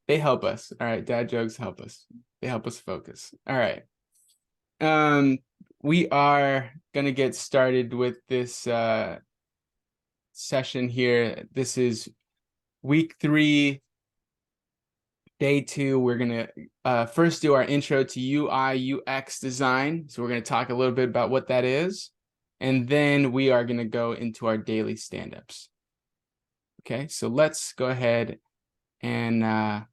They help us. All right, dad jokes help us. They help us focus. All right. We are gonna get started with this session here. This is week 3, day 2. We're gonna first do our intro to UI UX design. So we're gonna talk a little bit about what that is, and then we are gonna go into our daily stand-ups. Okay, so let's go ahead and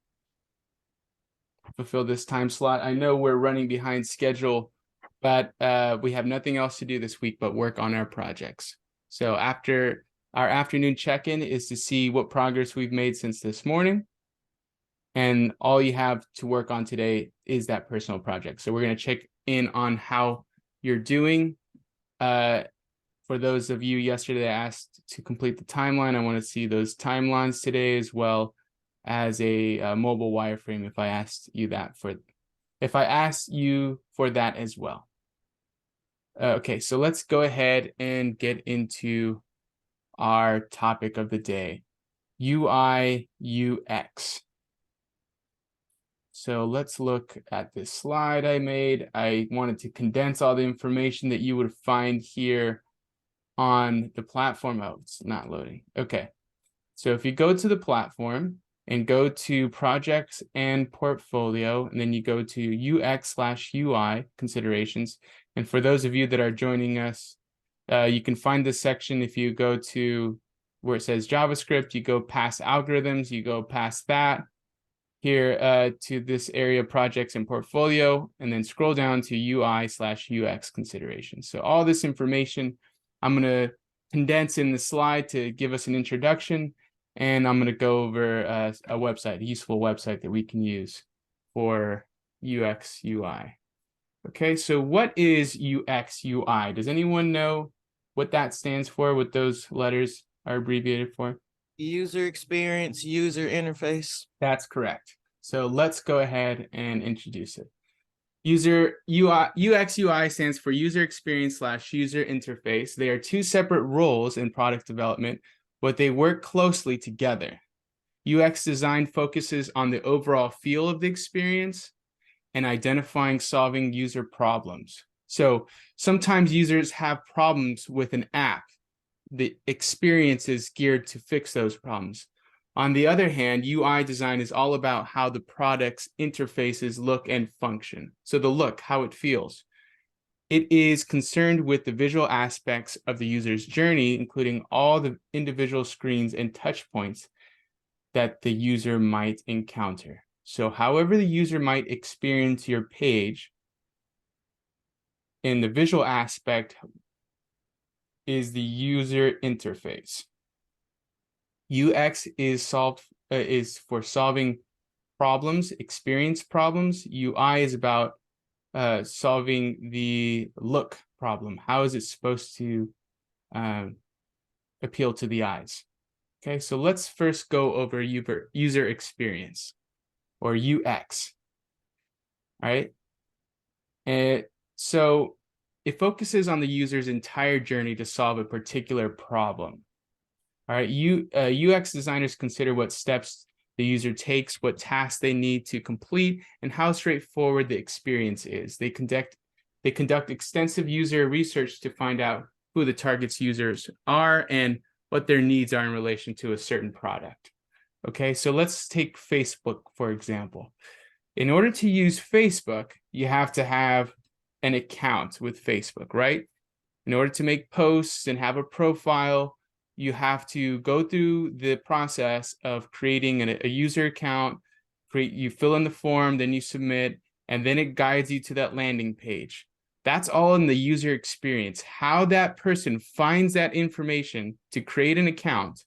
fulfill this time slot. I know we're running behind schedule, but we have nothing else to do this week but work on our projects. So after our afternoon check-in is to see what progress we've made since this morning. And all you have to work on today is that personal project. So we're going to check in on how you're doing. For those of you yesterday asked to complete the timeline, I want to see those timelines today, as well as a mobile wireframe if I asked you for that as well. Okay, so let's go ahead and get into our topic of the day, UI UX. So let's look at this slide I made. I wanted to condense all the information that you would find here on the platform. Oh, it's not loading. Okay, so if you go to the platform and go to projects and portfolio, and then you go to UX/UI considerations. And for those of you that are joining us, you can find this section if you go to where it says JavaScript, you go past algorithms, you go past that here to this area, projects and portfolio, and then scroll down to UI/UX considerations. So all this information I'm going to condense in the slide to give us an introduction, and I'm going to go over a website, a useful website that we can use for UX UI. Okay, so what is UX UI? Does anyone know what that stands for, what those letters are abbreviated for? User experience, user interface. That's correct. So let's go ahead and introduce it. UX UI stands for user experience/user interface. They are two separate roles in product development, but they work closely together. UX design focuses on the overall feel of the experience and identifying solving user problems. So sometimes users have problems with an app. The experience is geared to fix those problems. On the other hand, UI design is all about how the product's interfaces look and function. So the look, how it feels. It is concerned with the visual aspects of the user's journey, including all the individual screens and touch points that the user might encounter. So however the user might experience your page, in the visual aspect is the user interface. UX is for solving problems, experience problems. UI is about solving the look problem. How is it supposed to appeal to the eyes? Okay, so let's first go over user experience, or UX. All right, and so it focuses on the user's entire journey to solve a particular problem. All right, UX designers consider what steps the user takes, what tasks they need to complete, and how straightforward the experience is. They conduct extensive user research to find out who the target's users are and what their needs are in relation to a certain product. Okay, so let's take Facebook, for example. In order to use Facebook, you have to have an account with Facebook, right? In order to make posts and have a profile, you have to go through the process of creating a user account. You fill in the form, then you submit, and then it guides you to that landing page. That's all in the user experience. How that person finds that information to create an account,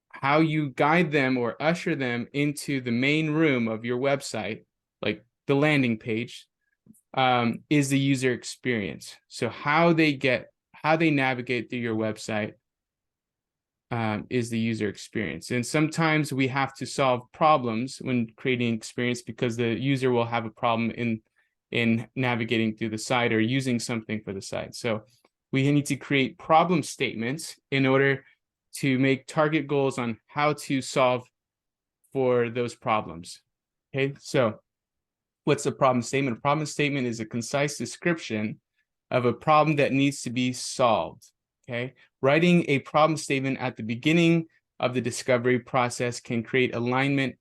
how you guide them or usher them into the main room of your website, like the landing page, is the user experience. So how they navigate through your website is the user experience. And sometimes we have to solve problems when creating experience because the user will have a problem in navigating through the site or using something for the site. So we need to create problem statements in order to make target goals on how to solve for those problems. Okay, so what's a problem statement? A problem statement is a concise description of a problem that needs to be solved. Okay, writing a problem statement at the beginning of the discovery process can create alignment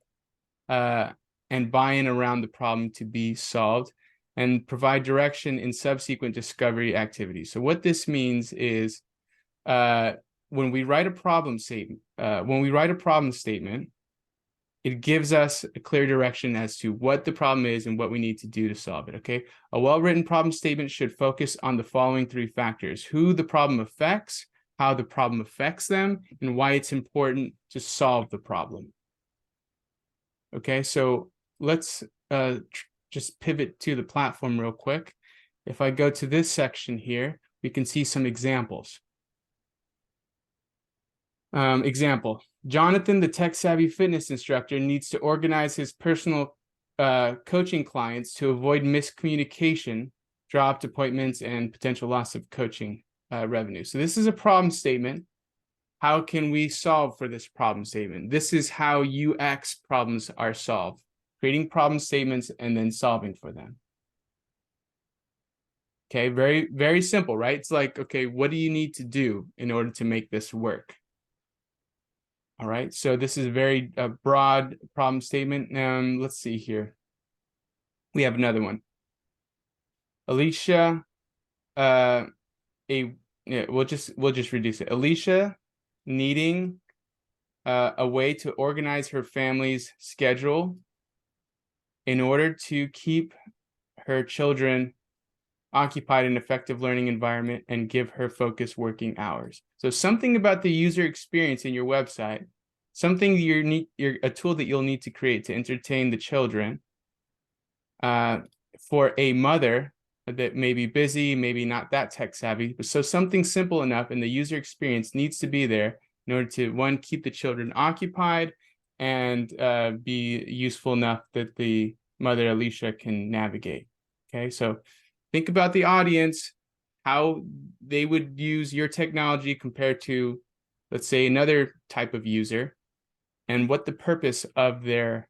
and buy-in around the problem to be solved and provide direction in subsequent discovery activities. So what this means is when we write a problem statement, it gives us a clear direction as to what the problem is and what we need to do to solve it, okay? A well-written problem statement should focus on the following three factors: who the problem affects, how the problem affects them, and why it's important to solve the problem. Okay, so let's just pivot to the platform real quick. If I go to this section here, we can see some examples. Example: Jonathan, the tech-savvy fitness instructor, needs to organize his personal coaching clients to avoid miscommunication, dropped appointments, and potential loss of coaching revenue. So this is a problem statement. How can we solve for this problem statement? This is how UX problems are solved: creating problem statements and then solving for them. Okay, very, very simple, right? It's like, okay, what do you need to do in order to make this work? All right, so this is a very broad problem statement. Let's see here. We have another one. Alicia, we'll just reduce it. Alicia needing a way to organize her family's schedule in order to keep her children occupied in an effective learning environment and give her focused working hours. So something about the user experience in your website, something a tool that you'll need to create to entertain the children for a mother that may be busy, maybe not that tech savvy. So something simple enough, and the user experience needs to be there in order to, one, keep the children occupied and be useful enough that the mother, Alicia, can navigate. Okay, so think about the audience, how they would use your technology compared to, let's say, another type of user, and what the purpose of their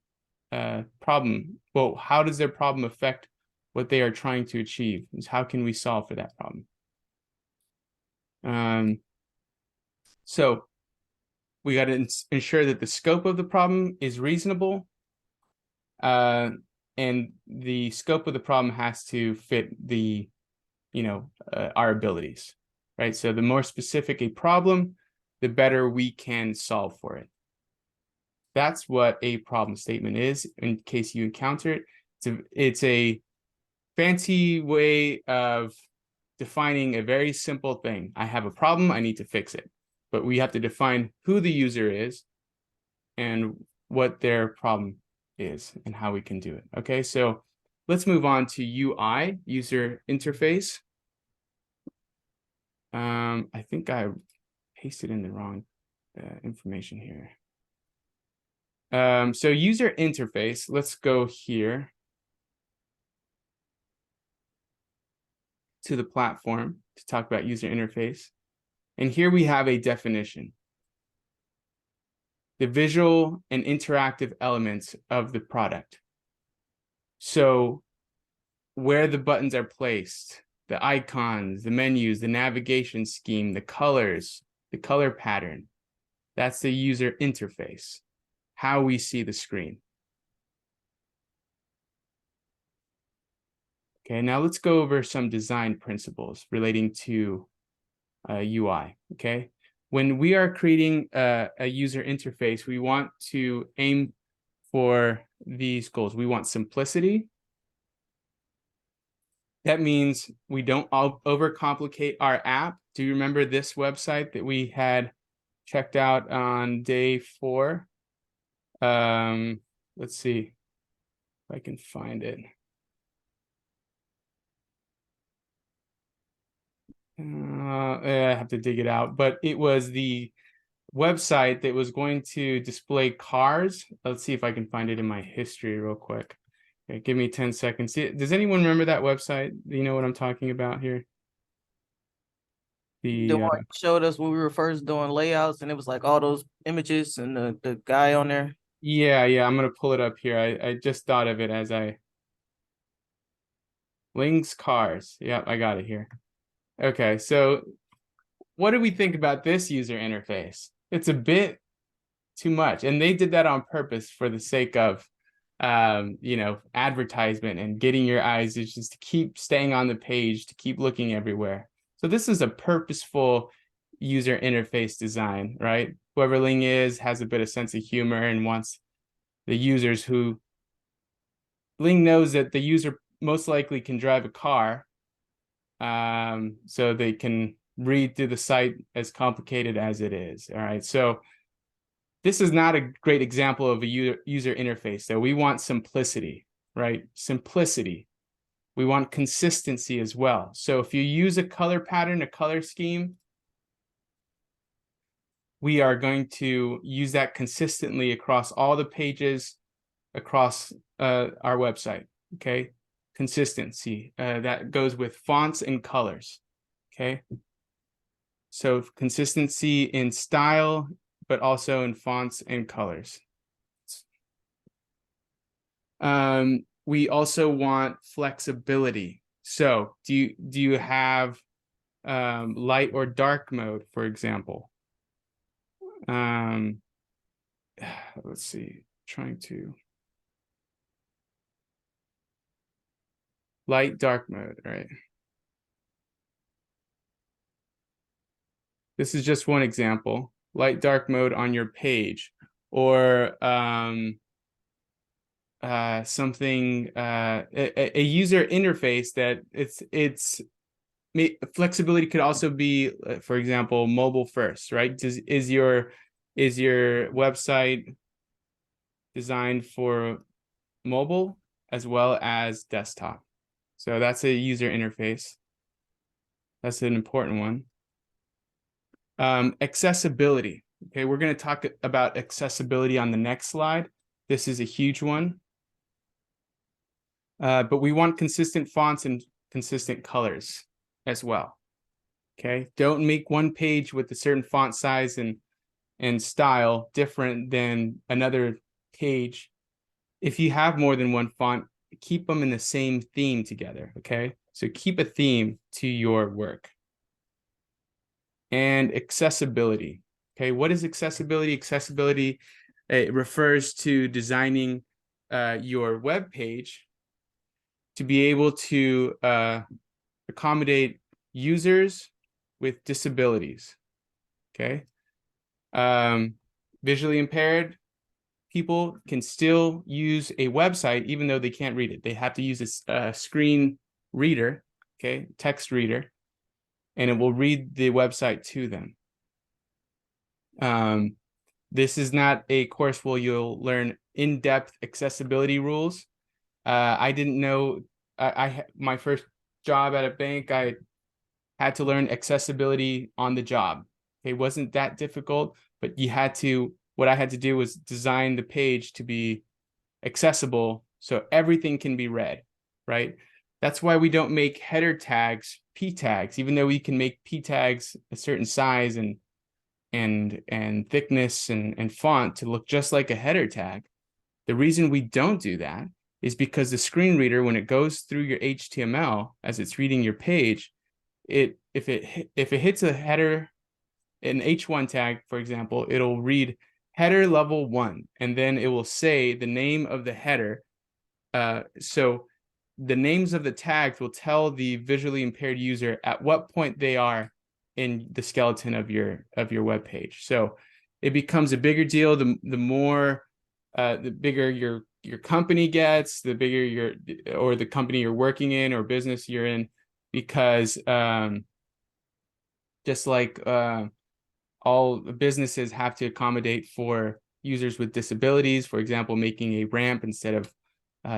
problem. Well, how does their problem affect what they are trying to achieve? Is how can we solve for that problem? So we got to ensure that the scope of the problem is reasonable, and the scope of the problem has to fit the, our abilities, right? So the more specific a problem, the better we can solve for it. That's what a problem statement is, in case you encounter it. It's a fancy way of defining a very simple thing. I have a problem, I need to fix it. But we have to define who the user is and what their problem is and how we can do it. Okay, so let's move on to UI, user interface. I think I pasted in the wrong information here. So user interface, let's go here to the platform to talk about user interface. And here we have a definition: the visual and interactive elements of the product. So where the buttons are placed, the icons, the menus, the navigation scheme, the colors, the color pattern, that's the user interface, how we see the screen. Okay, now let's go over some design principles relating to UI, okay? When we are creating a user interface, we want to aim for these goals. We want simplicity. That means we don't overcomplicate our app. Do you remember this website that we had checked out on day 4? Let's see if I can find it. I have to dig it out, but it was the website that was going to display cars. Let's see if I can find it in my history real quick. Okay, give me 10 seconds. Does anyone remember that website? Do you know what I'm talking about here? The one you showed us when we were first doing layouts, and it was like all those images and the guy on there. Yeah, I'm gonna pull it up here. I just thought of it as I Ling's cars. Yeah, I got it here. Okay, so what do we think about this user interface? It's a bit too much, and they did that on purpose for the sake of advertisement and getting your eyes is just to keep staying on the page, to keep looking everywhere. So this is a purposeful user interface design, right? Whoever Ling is has a bit of sense of humor and wants the users who Ling knows that the user most likely can drive a car, so they can read through the site as complicated as it is. All right, so this is not a great example of a user interface. So we want simplicity, right? Simplicity. We want consistency as well. So if you use a color pattern, a color scheme, we are going to use that consistently across all the pages across our website, okay? Consistency, that goes with fonts and colors, okay? So consistency in style, but also in fonts and colors. We also want flexibility. So do you have light or dark mode, for example? Let's see, trying to light, dark mode, all right? This is just one example, light, dark mode on your page, or something, a user interface that it's flexibility could also be, for example, mobile first, right? Is your website designed for mobile as well as desktop? So that's a user interface. That's an important one. Accessibility. Okay, we're going to talk about accessibility on the next slide. This is a huge one. But we want consistent fonts and consistent colors as well. Okay, don't make one page with a certain font size and style different than another page. If you have more than one font, keep them in the same theme together, okay? So keep a theme to your work. And accessibility, okay? What is accessibility? Accessibility, it refers to designing your web page to be able to accommodate users with disabilities, okay? Visually impaired people can still use a website even though they can't read it. They have to use a screen reader, okay, text reader, and it will read the website to them. This is not a course where you'll learn in-depth accessibility rules. I didn't know, my first job at a bank, I had to learn accessibility on the job. It wasn't that difficult, but what I had to do was design the page to be accessible so everything can be read, right? That's why we don't make header tags p tags, even though we can make p tags a certain size and thickness and font to look just like a header tag. The reason we don't do that is because the screen reader, when it goes through your HTML as it's reading your page, if it hits a header, an H1 tag, for example, it'll read header level 1, and then it will say the name of the header. So the names of the tags will tell the visually impaired user at what point they are in the skeleton of your web page. So it becomes a bigger deal the more the bigger your company gets, the bigger or the company you're working in or business you're in, because just like all businesses have to accommodate for users with disabilities, for example, making a ramp instead of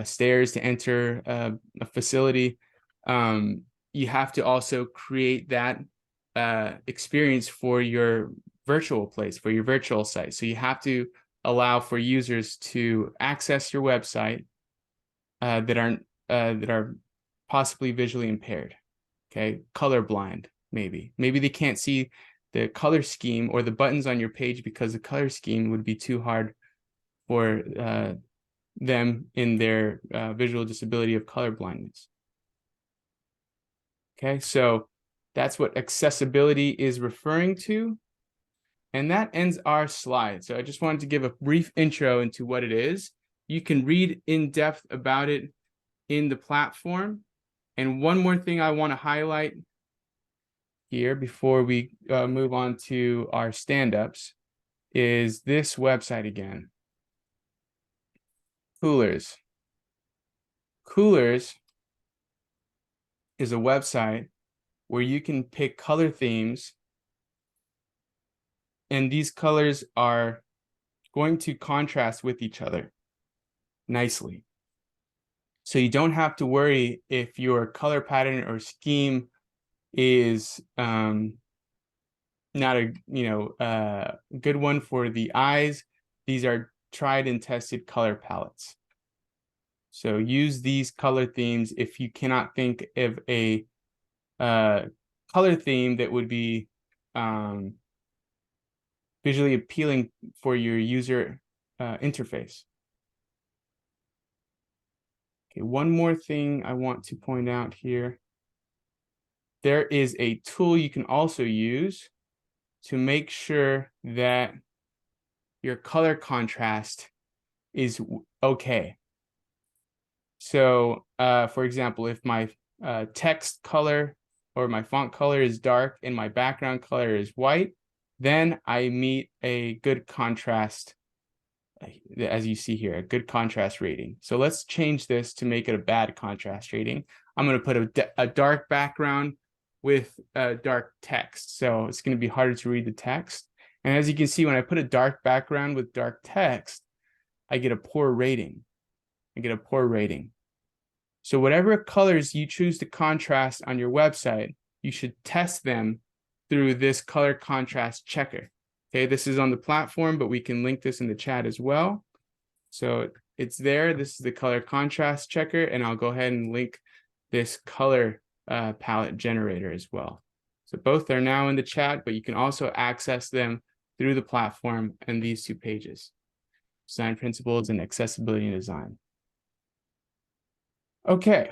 stairs to enter a facility. You have to also create that experience for your virtual place, for your virtual site. So you have to allow for users to access your website that are possibly visually impaired, okay, colorblind, maybe they can't see the color scheme or the buttons on your page because the color scheme would be too hard for them in their visual disability of color blindness. Okay, so that's what accessibility is referring to. And that ends our slide. So I just wanted to give a brief intro into what it is. You can read in depth about it in the platform. And one more thing I want to highlight here before we move on to our stand-ups is this website again. Coolors. Coolors is a website where you can pick color themes, and these colors are going to contrast with each other nicely. So you don't have to worry if your color pattern or scheme is not a good one for the eyes. These are tried and tested color palettes. So use these color themes if you cannot think of a color theme that would be visually appealing for your user interface. Okay, one more thing I want to point out here. There is a tool you can also use to make sure that your color contrast is okay. So, for example, if my text color or my font color is dark and my background color is white, then I meet a good contrast, as you see here, a good contrast rating. So let's change this to make it a bad contrast rating. I'm going to put a dark background with dark text. So it's going to be harder to read the text. And as you can see, when I put a dark background with dark text, I get a poor rating. So whatever colors you choose to contrast on your website, you should test them through this color contrast checker. Okay, this is on the platform, but we can link this in the chat as well. So it's there. This is the color contrast checker, and I'll go ahead and link this color palette generator as well. So both are now in the chat, but you can also access them through the platform and these two pages: Design Principles and Accessibility and Design. Okay.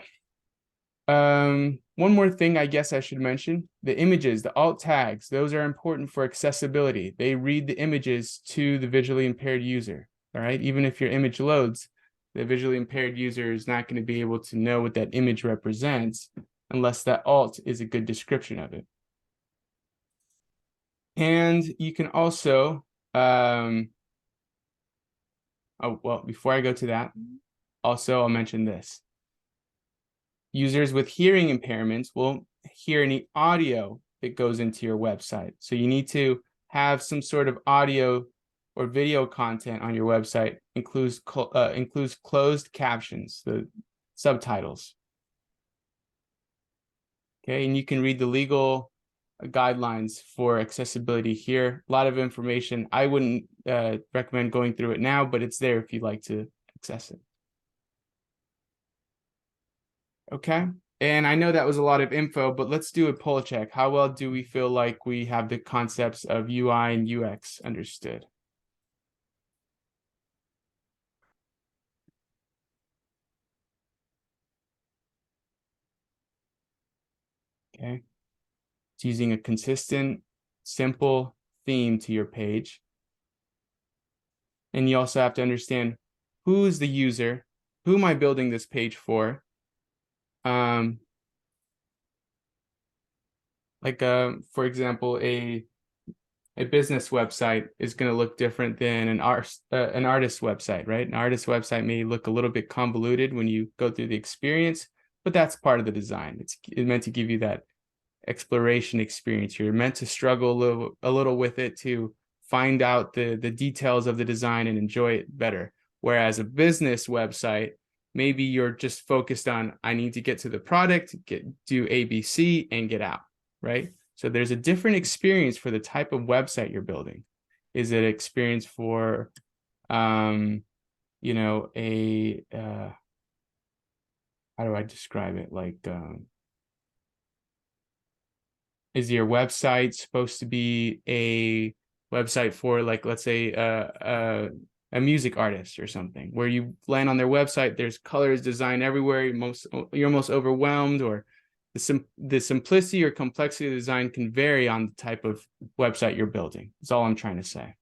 One more thing I guess I should mention: the images, the alt tags, those are important for accessibility. They read the images to the visually impaired user. All right, even if your image loads, the visually impaired user is not going to be able to know what that image represents unless that alt is a good description of it. And you can also, oh, well, before I go to that, also I'll mention this. Users with hearing impairments won't hear any audio that goes into your website. So you need to have some sort of audio or video content on your website, includes closed captions, the subtitles. Okay, and you can read the legal guidelines for accessibility here. A lot of information. I wouldn't recommend going through it now, but it's there if you'd like to access it. Okay, and I know that was a lot of info, but let's do a poll check. How well do we feel like we have the concepts of UI and UX understood? Okay, it's using a consistent, simple theme to your page. And you also have to understand who's the user, who am I building this page for? For example, a business website is going to look different than an artist website, right? An artist website may look a little bit convoluted when you go through the experience, but that's part of the design. It's meant to give you that exploration experience. You're meant to struggle a little with it to find out the details of the design and enjoy it better. Whereas a business website, maybe you're just focused on, I need to get to the product, do ABC and get out, right? So there's a different experience for the type of website you're building. Is it an experience for, how do I describe it? Like, is your website supposed to be a website for, like, let's say, a music artist or something, where you land on their website, there's colors, design everywhere, you're almost overwhelmed, or the simplicity or complexity of the design can vary on the type of website you're building. That's all I'm trying to say.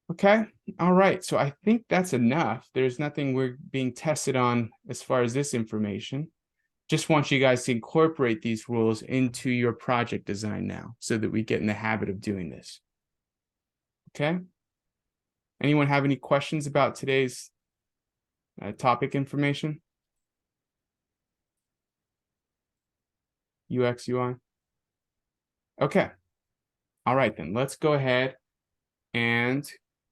Okay, all right, so I think that's enough. There's nothing we're being tested on as far as this information. Just want you guys to incorporate these rules into your project design now so that we get in the habit of doing this. Okay? Anyone have any questions about today's topic information? UX, UI? Okay. All right, then let's go ahead and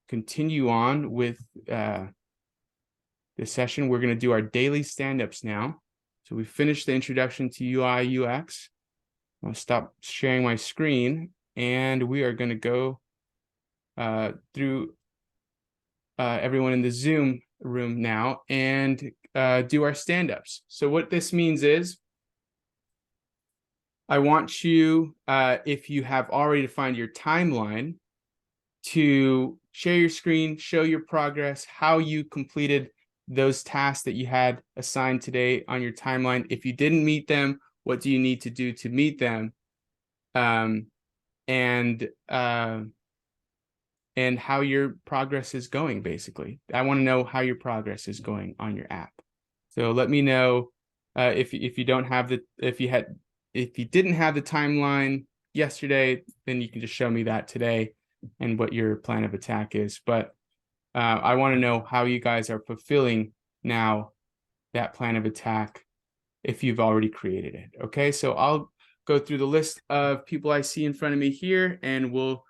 continue on with this session. We're going to do our daily stand-ups now. So we finished the introduction to UI, UX. I'll stop sharing my screen, and we are going to go through everyone in the Zoom room now and do our stand-ups. So what this means is I want you, if you have already defined your timeline, to share your screen, show your progress, how you completed those tasks that you had assigned today on your timeline. If you didn't meet them, what do you need to do to meet them? And how your progress is going, basically. I want to know how your progress is going on your app. So let me know if you don't have the if you didn't have the timeline yesterday, then you can just show me that today and what your plan of attack is. But I want to know how you guys are fulfilling now that plan of attack if you've already created it. Okay, so I'll go through the list of people I see in front of me here, and we'll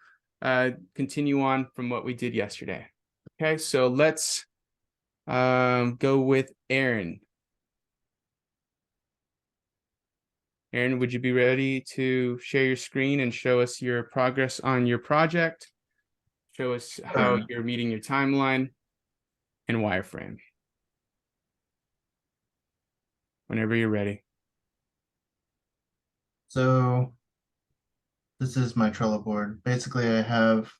continue on from what we did yesterday. Okay, so let's go with Aaron. Aaron, would you be ready to share your screen and show us your progress on your project? Show us how you're meeting your timeline and wireframe. Whenever you're ready. So this is my Trello board. Basically, I have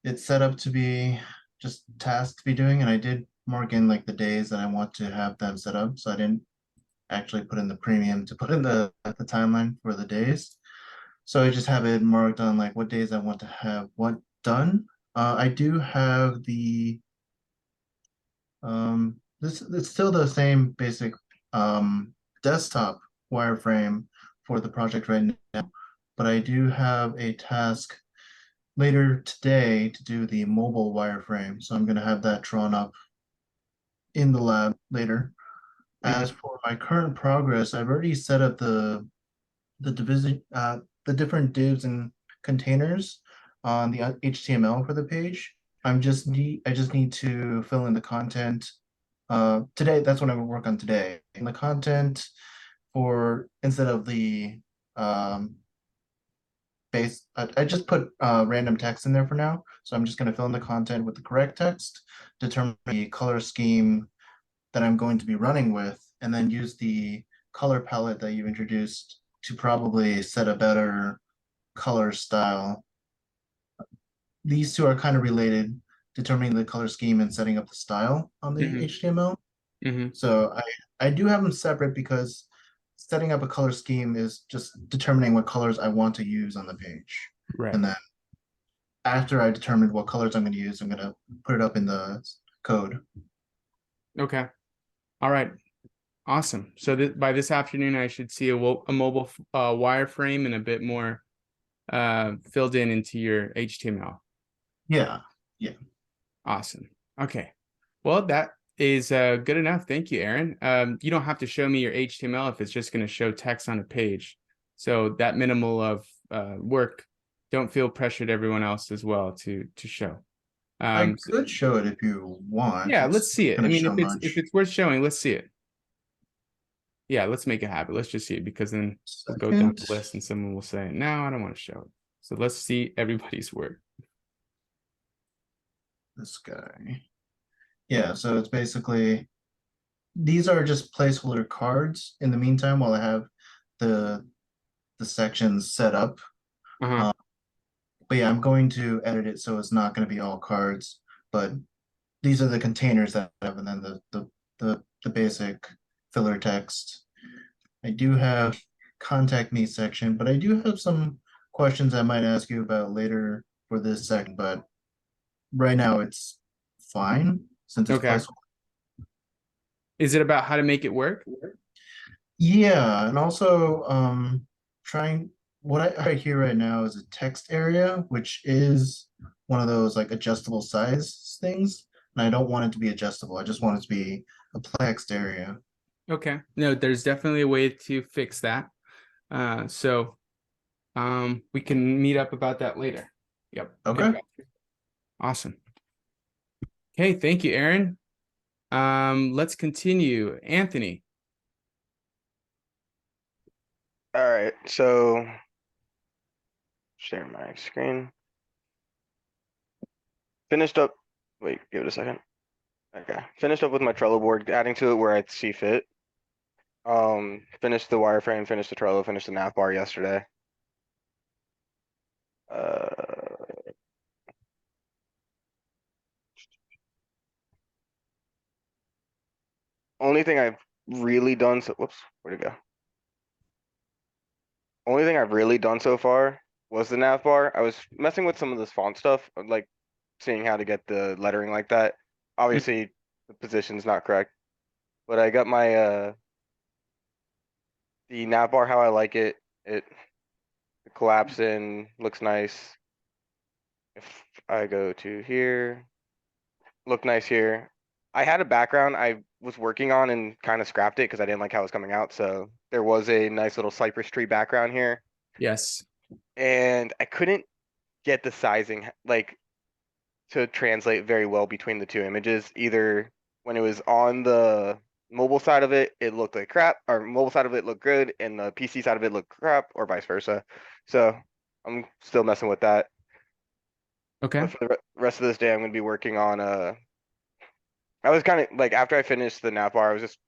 it set up to be just tasks to be doing, and I did mark in like the days that I want to have them set up. So I didn't actually put in the premium to put in the timeline for the days. So I just have it marked on like what days I want to have what done. I do have the this it's still the same basic desktop wireframe for the project right now, but I do have a task later today to do the mobile wireframe. So I'm going to have that drawn up in the lab later. As for my current progress, I've already set up the division, the different divs and containers on the HTML for the page. I just need to fill in the content. Today, that's what I'm gonna work on today. And the content for instead of the base, I just put random text in there for now. So I'm just gonna fill in the content with the correct text, determine the color scheme that I'm going to be running with, and then use the color palette that you introduced to probably set a better color style. These two are kind of related, determining the color scheme and setting up the style on the HTML. So I do have them separate because setting up a color scheme is just determining what colors I want to use on the page. Right. And then after I determined what colors I'm going to use, I'm going to put it up in the code. Okay. All right. Awesome. So by this afternoon, I should see a mobile wireframe and a bit more filled into your HTML. Yeah. Yeah. Awesome. Okay. Well, that is good enough. Thank you, Aaron. You don't have to show me your HTML if it's just going to show text on a page. So that minimal of work, don't feel pressured everyone else as well to show. I could show it if you want. Yeah, let's see it. I mean, if it's worth showing, let's see it. Yeah, let's make it happen. Let's just see it, because then we'll go down the list and someone will say, no, I don't want to show it. So let's see everybody's work. This guy. Yeah, so it's basically, these are just placeholder cards in the meantime while I have the sections set up. But yeah, I'm going to edit it so it's not going to be all cards. But these are the containers that I have, and then the basic filler text. I do have contact me section, but I do have some questions I might ask you about later for this section. But right now it's fine since it's Okay. placeholder. Is it about how to make it work? Yeah, and also trying what I right here right now is a text area, which is one of those like adjustable size things. And I don't want it to be adjustable. I just want it to be a text area. Okay. No, there's definitely a way to fix that. So we can meet up about that later. Yep. Okay. Awesome. Okay, thank you, Aaron. Let's continue. Anthony. All right, so share my screen. Finished up. Wait, give it a second. Okay, finished up with my Trello board, adding to it where I see fit. Finished the wireframe, finished the Trello, finished the nav bar yesterday. Only thing I've really done so. Whoops, where'd it go? Only thing I've really done so far was the nav bar. I was messing with some of this font stuff, like seeing how to get the lettering like that. Obviously, the position's not correct, but I got my the nav bar how I like it. It collapse in, looks nice. If I go to here, look nice here. I had a background I was working on and kind of scrapped it because I didn't like how it was coming out. So there was a nice little cypress tree background here, Yes. and I couldn't get the sizing like to translate very well between the two images. Either when it was on the mobile side of it, it looked like crap, or mobile side of it looked good, and the PC side of it looked crap, or vice versa. So I'm still messing with that. Okay. But for the rest of this day, I'm gonna be working on I was kind of like after I finished the nav bar, I was just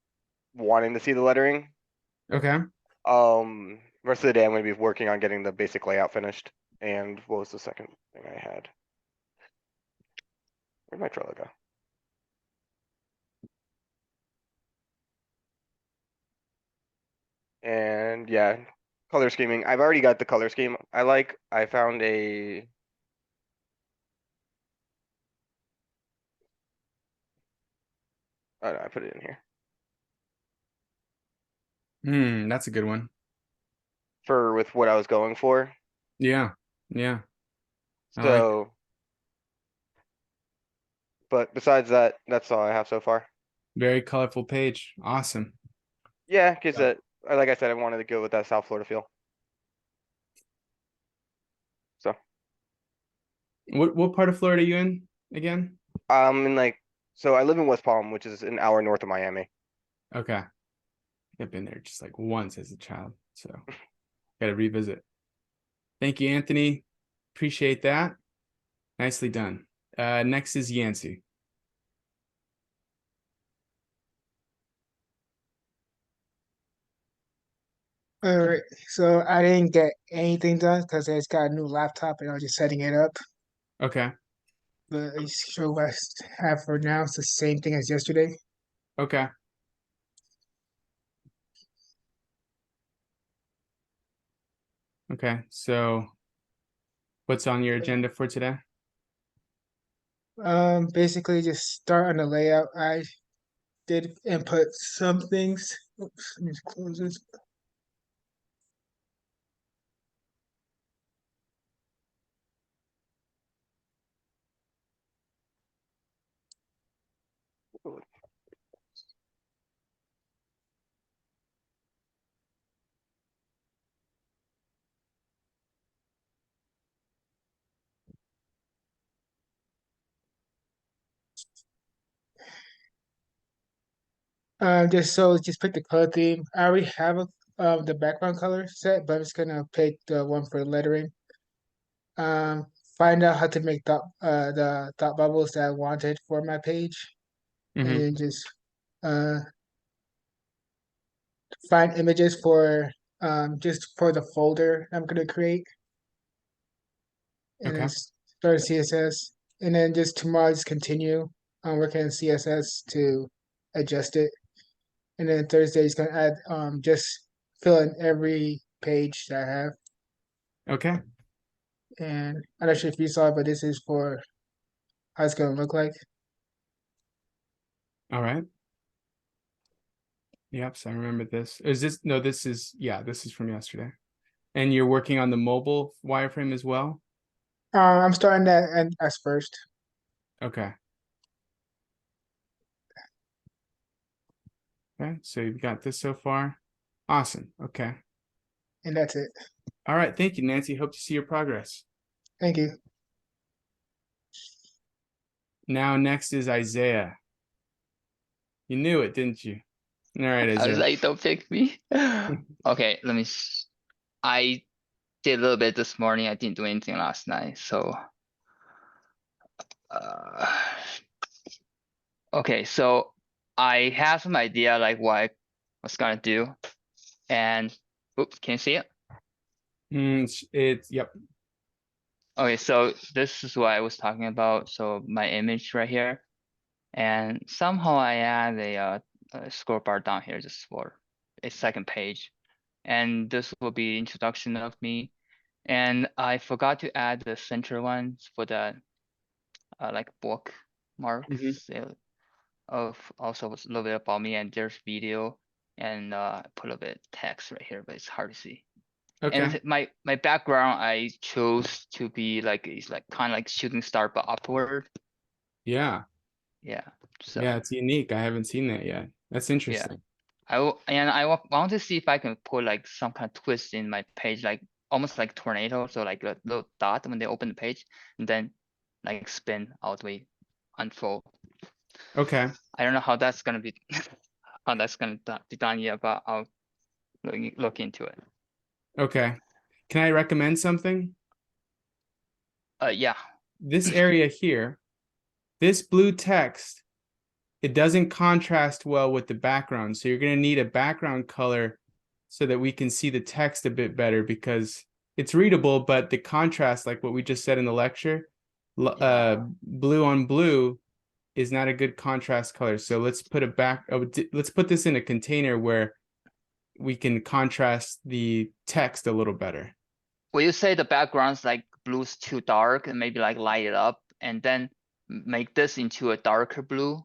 wanting to see the lettering. Okay. Rest of the day, I'm gonna be working on getting the basic layout finished. And what was the second thing I had? Where'd my Trello go? And yeah, color scheming. I've already got the color scheme I like. I found a oh, no, I put it in here That's a good one. for with what I was going for. Yeah. Yeah. I like it. So, but besides that, that's all I have so far. Very colorful page. Awesome. Yeah, because like I said, I wanted to go with that South Florida feel. So, What part of Florida are you in again? in like, so I live in West Palm, which is an hour north of Miami. Okay. I've been there just like once as a child, so gotta revisit. Thank you, Anthony. Appreciate that. Nicely done. Next is Yancy. All right, so I didn't get anything done because I just got a new laptop and I was just setting it up. Okay. But I just show what I have for now. It's the same thing as yesterday. Okay. Okay. So what's on your agenda for today? Basically just start on the layout. I did input some things. Oops, let me just close this. Just pick the color theme. I already have the background color set, but I'm just gonna pick the one for the lettering. Um, find out how to make the thought bubbles that I wanted for my page, and Mm-hmm. then just uh find images for just for the folder I'm gonna create. and then Okay. start CSS, and then just tomorrow just continue on working on CSS to adjust it, and then Thursday is gonna add just fill in every page that I have, Okay. and I'm not sure if you saw it, but this is for how it's gonna look like. All right. Yep. So I remember this. Is this no? This is this is from yesterday. And you're working on the mobile wireframe as well. I'm starting that and as first, Okay. Okay. So you've got this so far. Awesome. Okay. and that's it. All right. Thank you, Nancy. Hope to see your progress. Thank you. Now, next is Isaiah. You knew it, didn't you? All right, I was Isaiah. like, don't pick me. Okay, I did a little bit this morning. I didn't do anything last night, so uh, okay, so I have some idea like what I was gonna do, and oops, can you see it? It's yep. Okay, so this is what I was talking about. So my image right here, and somehow I add a scroll bar down here just for a second page, and this will be introduction of me. And I forgot to add the center ones for the like bookmarks of also a little bit about me, and there's video, and put a bit text right here, but it's hard to see. Okay. And my background I chose to be like it's like kind of like shooting star but upward. Yeah. Yeah. So Yeah, it's unique. I haven't seen that yet. That's interesting. I want to see if I can put like some kind of twist in my page, like almost like tornado. So like a little dot when they open the page, and then like spin all the way unfold. Okay. I don't know how that's gonna be, how that's gonna be done yet, but I'll look into it. Okay. Can I recommend something? Yeah. This area here, this blue text, it doesn't contrast well with the background. So you're going to need a background color so that we can see the text a bit better, because it's readable, but the contrast, like what we just said in the lecture, blue on blue is not a good contrast color. So let's put let's put this in a container where we can contrast the text a little better. Will you say the background's like blue's too dark and maybe like light it up and then make this into a darker blue?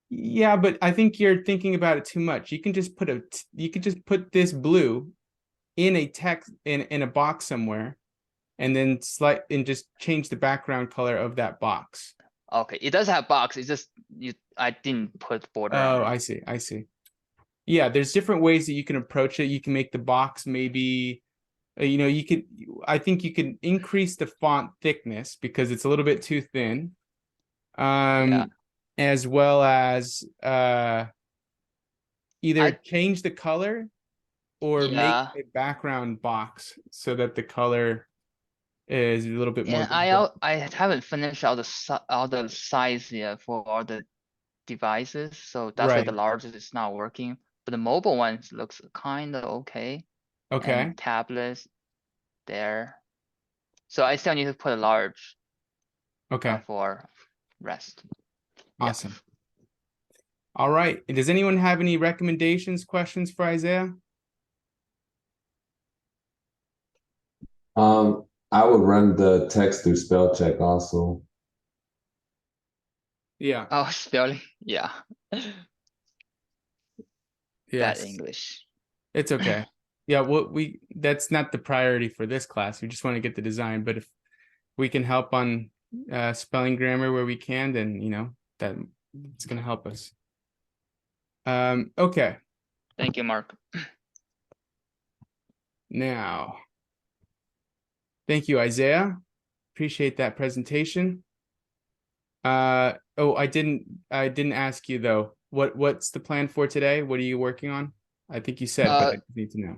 Yeah, but I think you're thinking about it too much. You can just put this blue in a text in a box somewhere, and then just change the background color of that box. Okay, it does have box. It's just I didn't put border Oh, on I it. see. I see. Yeah, there's different ways that you can approach it. You can make the box maybe, I think you can increase the font thickness because it's a little bit too thin. Yeah. As well as either change the color or make Yeah. a background box so that the color is a little bit more And visible. I haven't finished all the size yet for all the devices, so that's why the Right. largest is not working. But the mobile ones looks kind of okay. Okay. And tablets there. So I still need to put a large Okay. for rest. Awesome. All right. Does anyone have any recommendations, questions for Isaiah? I would run the text through spell check also. Yeah. Oh, spelling. Yeah. Bad Yes. English. It's okay. Yeah, that's not the priority for this class. We just want to get the design, but if we can help on spelling grammar where we can, then that it's going to help us. Okay. Thank you, Mark. Now, thank you, Isaiah. Appreciate that presentation. Oh, I didn't ask you though. What's the plan for today? What are you working on? I think you said, but I just need to know.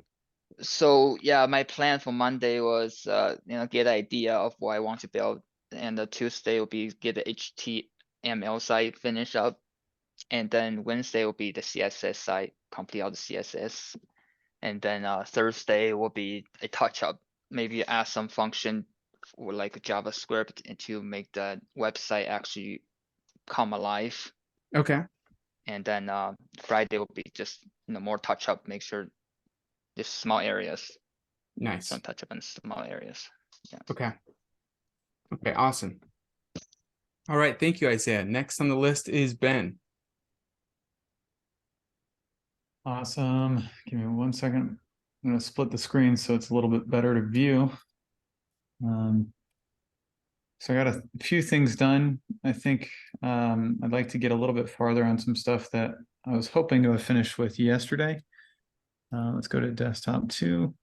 So yeah, my plan for Monday was get an idea of what I want to build, and the Tuesday will be get the HTML site finished up, and then Wednesday will be the CSS site, complete all the CSS, and then Thursday will be a touch up, maybe add some function for like JavaScript and to make the website actually come alive. Okay. And then Friday will be just more touch up, make sure there's small areas, Nice. some touch up in small areas. Okay. Okay, awesome. All right, thank you, Isaiah. Next on the list is Ben. Awesome. Give me 1 second. I'm gonna split the screen so it's a little bit better to view. So I got a few things done. I think I'd like to get a little bit farther on some stuff that I was hoping to have finished with yesterday. Let's go to desktop 2.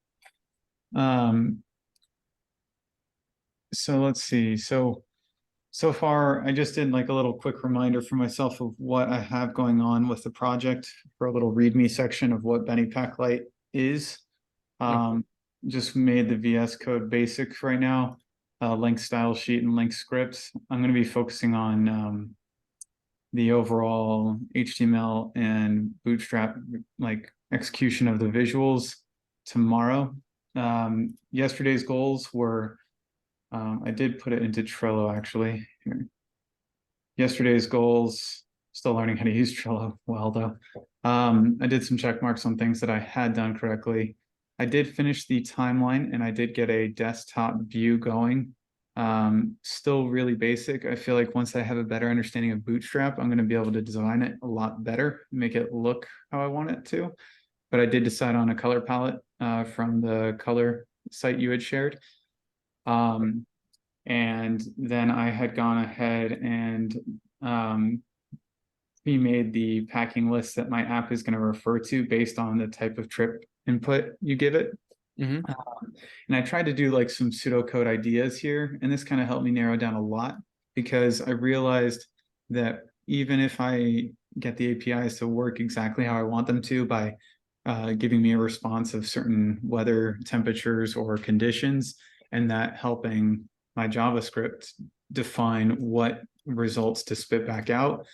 So let's see. So far, I just did like a little quick reminder for myself of what I have going on with the project for a little README section of what Benny Packlight is. Just made the VS Code basic right now, link style sheet and link scripts. I'm going to be focusing on the overall HTML and Bootstrap like execution of the visuals tomorrow. Yesterday's goals were, I did put it into Trello actually. Here. Yesterday's goals, still learning how to use Trello well though. I did some check marks on things that I had done correctly. I did finish the timeline and I did get a desktop view going. Still really basic. I feel like once I have a better understanding of Bootstrap, I'm going to be able to design it a lot better, make it look how I want it to. But I did decide on a color palette from the color site you had shared. And then I had gone ahead and made the packing list that my app is going to refer to based on the type of trip input you give it. And I tried to do like some pseudocode ideas here, and this kind of helped me narrow down a lot because I realized that even if I get the APIs to work exactly how I want them to by giving me a response of certain weather temperatures or conditions, and that helping my JavaScript define what results to spit back out,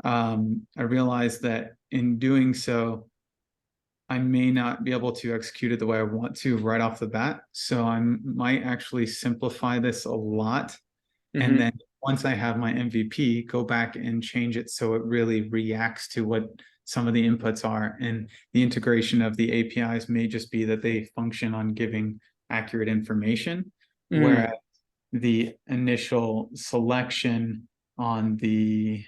I realized that in doing so, I may not be able to execute it the way I want to right off the bat. So I might actually simplify this a lot. And then once I have my MVP, go back and change it so it really reacts to what some of the inputs are. And the integration of the APIs may just be that they function on giving accurate information, whereas the initial selection on the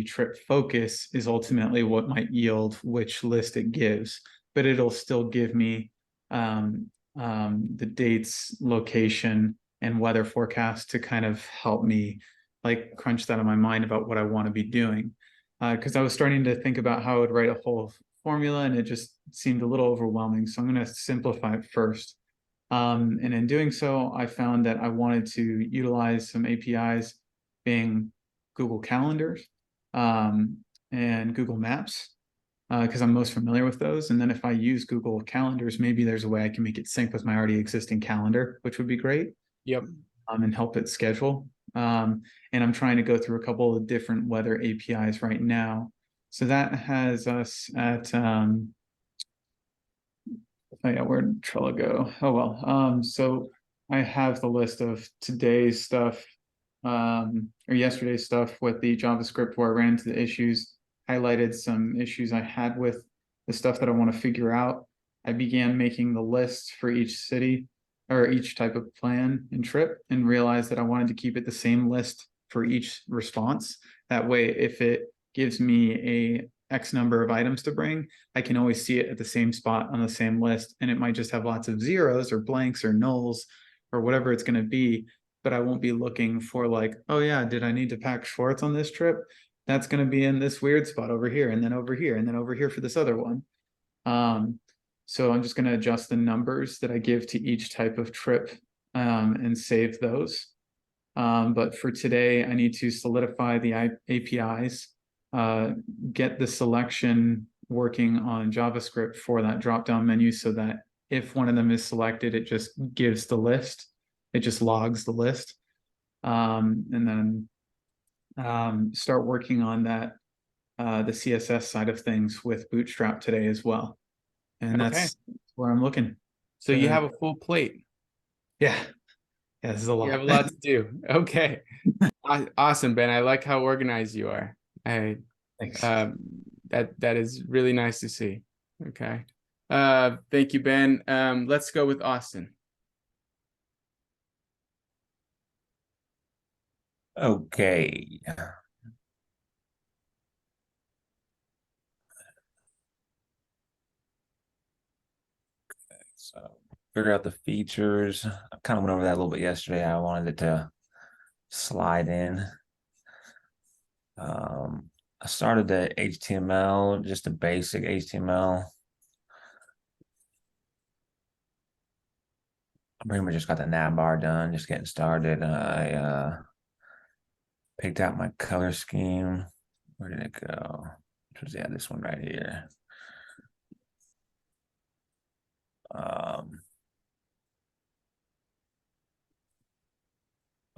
trip focus is ultimately what might yield which list it gives, but it'll still give me the dates, location, and weather forecast to kind of help me like crunch that in my mind about what I want to be doing. Because I was starting to think about how I would write a whole formula and it just seemed a little overwhelming. So I'm going to simplify it first. And in doing so, I found that I wanted to utilize some APIs being Google Calendars and Google Maps because I'm most familiar with those. And then if I use Google Calendars, maybe there's a way I can make it sync with my already existing calendar, which would be great. Yep. And help it schedule. And I'm trying to go through a couple of different weather APIs right now. So that has us at oh yeah, where'd Trello go? Oh well. So I have the list of today's stuff or yesterday's stuff with the JavaScript where I ran into the issues, highlighted some issues I had with the stuff that I want to figure out. I began making the lists for each city or each type of plan and trip and realized that I wanted to keep it the same list for each response. That way, if it gives me a X number of items to bring, I can always see it at the same spot on the same list. And it might just have lots of zeros or blanks or nulls or whatever it's going to be. But I won't be looking for like, oh yeah, did I need to pack Schwartz on this trip? That's going to be in this weird spot over here and then over here and then over here for this other one. So I'm just going to adjust the numbers that I give to each type of trip and save those. But for today, I need to solidify the APIs, get the selection working on JavaScript for that drop-down menu so that if one of them is selected, it just gives the list. It just logs the list. And then start working on that, the CSS side of things with Bootstrap today as well. And that's where I'm looking. So you have a full plate. Yeah. Yeah, this is a lot. You have a lot to do. Okay. Awesome, Ben. I like how organized you are. Thanks. That is really nice to see. Okay. Thank you, Ben. Let's go with Austin. Okay. So figure out the features. I kind of went over that a little bit yesterday. I wanted it to slide in. I started the HTML, just the basic HTML. I pretty much just got the nav bar done, just getting started. I picked out my color scheme. Where did it go? Yeah, this one right here. I've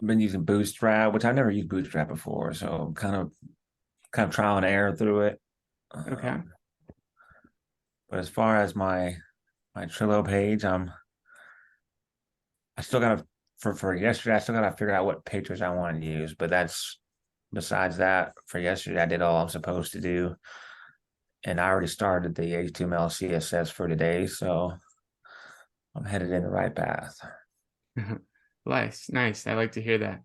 been using Bootstrap, which I never used Bootstrap before, so kind of trial and error through it. Okay. But as far as my Trello page, I still gotta for yesterday, I still gotta figure out what pictures I want to use. But that's besides that, for yesterday, I did all I'm supposed to do. And I already started the HTML CSS for today, so I'm headed in the right path. Nice. I like to hear that.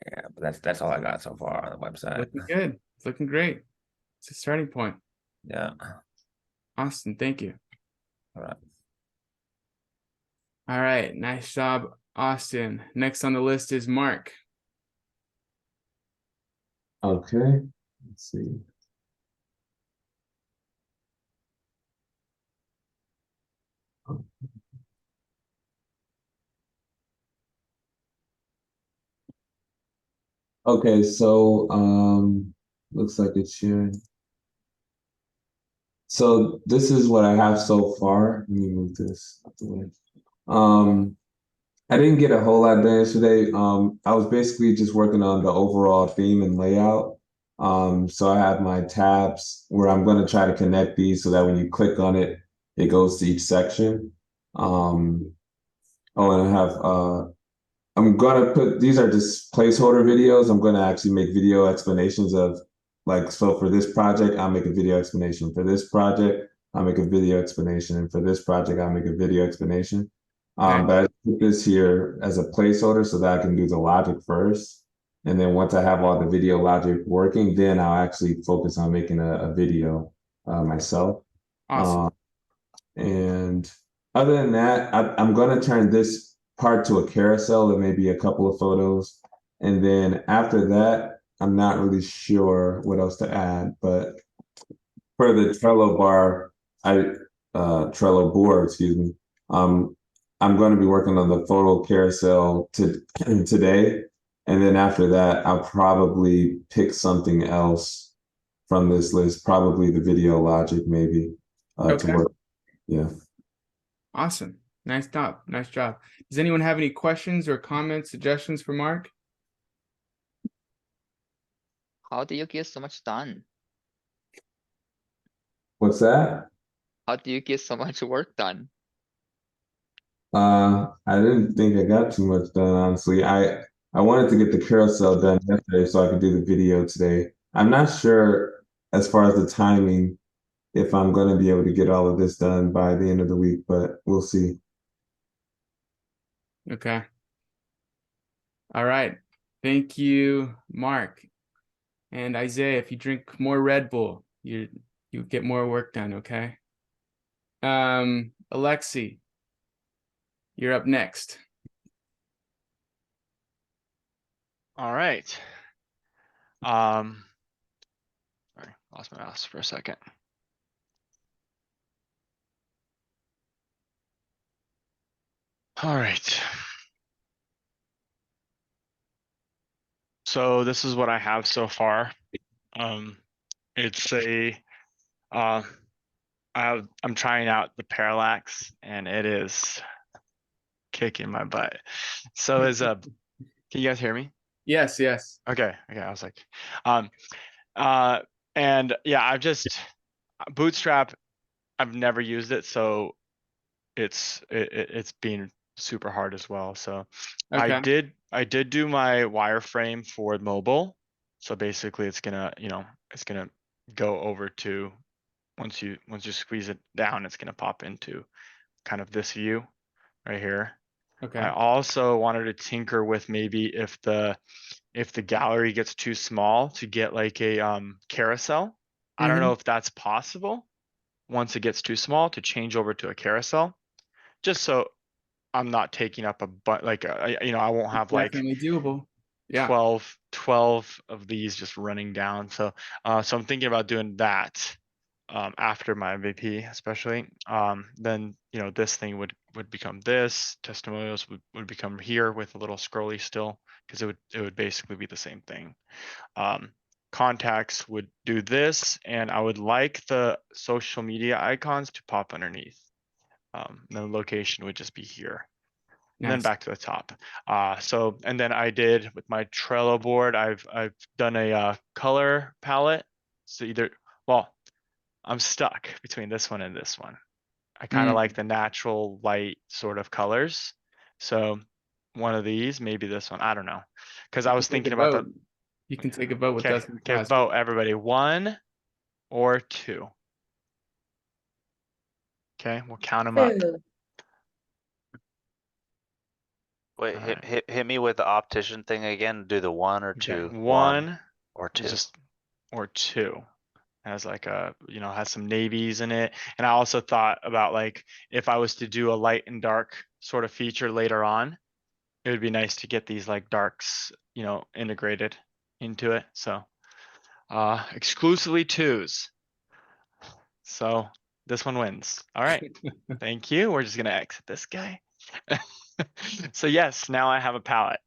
Yeah, but that's all I got so far on the website. Looking good. It's looking great. It's a starting point. Yeah. Austin, thank you. All right. All right. Nice job, Austin. Next on the list is Mark. Okay, let's see. Okay, so looks like it's sharing. So this is what I have so far. Let me move this out the way. I didn't get a whole lot done yesterday. I was basically just working on the overall theme and layout. So I have my tabs where I'm going to try to connect these so that when you click on it, it goes to each section. Oh, and I have I'm gonna put these are just placeholder videos. I'm gonna actually make video explanations of like so for this project, I'll make a video explanation. For this project, I'll make a video explanation. And for this project, I'll make a video explanation. Okay. But I put this here as a placeholder so that I can do the logic first. And then once I have all the video logic working, then I'll actually focus on making a video myself. Awesome. And other than that, I'm going to turn this part to a carousel and maybe a couple of photos. And then after that, I'm not really sure what else to add. But for the Trello bar, Trello board, excuse me, I'm going to be working on the photo carousel today. And then after that, I'll probably pick something else from this list, probably the video logic, maybe to work. Yeah. Awesome. Nice job. Nice job. Does anyone have any questions or comments, suggestions for Mark? How do you get so much done? What's that? How do you get so much work done? I didn't think I got too much done, honestly. I wanted to get the carousel done yesterday so I could do the video today. I'm not sure as far as the timing if I'm going to be able to get all of this done by the end of the week, but we'll see. Okay. All right. Thank you, Mark. And Isaiah, if you drink more Red Bull, you get more work done, okay? Alexi, you're up next. All right. Sorry, lost my mouse for a second. All right. So this is what I have so far. It's a I'm trying out the parallax and it is kicking my butt. So is can you guys hear me? Yes. Okay. I was like, and yeah, I've just Bootstrap. I've never used it, so it's been super hard as well. So Okay. I did do my wireframe for mobile. So basically it's gonna, it's gonna go over to, once you squeeze it down, it's gonna pop into kind of this view right here. Okay. I also wanted to tinker with maybe if the gallery gets too small to get like a carousel. I don't know if that's possible once it gets too small to change over to a carousel, just so I'm not taking up I won't have like Definitely doable. Yeah. 12 of these just running down. So I'm thinking about doing that after my MVP, especially. Then this thing would become this. Testimonials would become here with a little scrolly still, because it would basically be the same thing. Contacts would do this, and I would like the social media icons to pop underneath. The location would just be here. And then Nice. back to the top. And then I did with my Trello board, I've done a color palette. So I'm stuck between this one and this one. I kind of like the natural light sort of colors. So one of these, maybe this one, I don't know. Because I was thinking about the, You can take a vote with okay, us. vote everybody, 1 or 2. Okay, we'll count them up. Wait, Alright. hit me with the optician thing again. Do the 1 or Okay, 2. 1 or 2. or 2. Has like has some navies in it. And I also thought about like, if I was to do a light and dark sort of feature later on, it would be nice to get these like darks, integrated into it. So exclusively 2s. So this one wins. All right. Thank you. We're just gonna exit this guy. So yes, now I have a palette.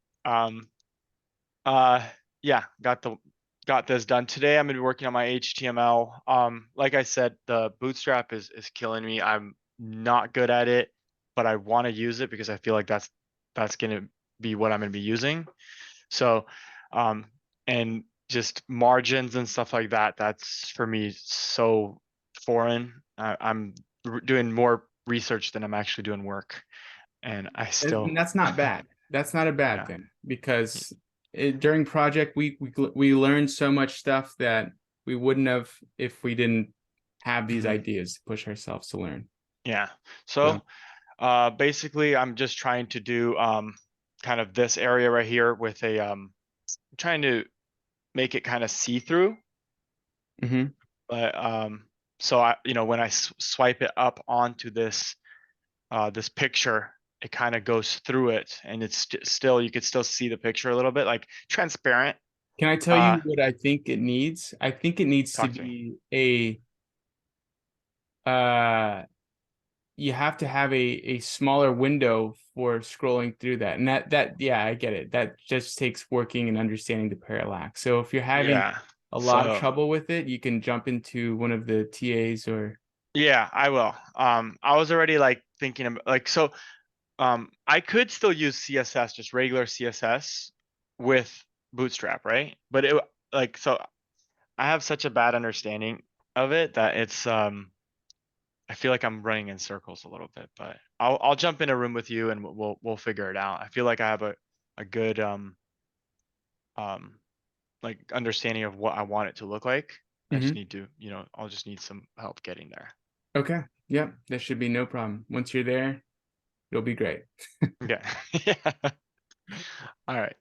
Yeah, got this done today. I'm gonna be working on my HTML. Like I said, the Bootstrap is killing me. I'm not good at it, but I want to use it because I feel like that's gonna be what I'm gonna be using. So, and just margins and stuff like that, that's for me so foreign. I'm doing more research than I'm actually doing work, and I still. And that's not bad. That's not a bad Yeah. thing, because during project we learned so much stuff that we wouldn't have if we didn't have these ideas to push ourselves to learn. Yeah. So basically I'm just trying to do kind of this area right here with a trying to make it kind of see-through. But so I when I swipe it up onto this this picture, it kind of goes through it, and it's still, you could still see the picture a little bit, like transparent. Can I tell you what I think it needs? I think it needs to be you have to have a smaller window for scrolling through that. And that yeah, I get it. That just takes working and understanding the parallax. So if you're having a lot of trouble with it, you can jump into one of the TAs or. Yeah, I will. I was already like thinking of like, so I could still use CSS, just regular CSS with Bootstrap, right? But it like, so I have such a bad understanding of it that it's I feel like I'm running in circles a little bit, but I'll jump in a room with you and we'll figure it out. I feel like I have a good like understanding of what I want it to look like. I just need to, I'll just need some help getting there. Okay. Yep. That should be no problem. Once you're there, you'll be great. Yeah. Yeah. All right.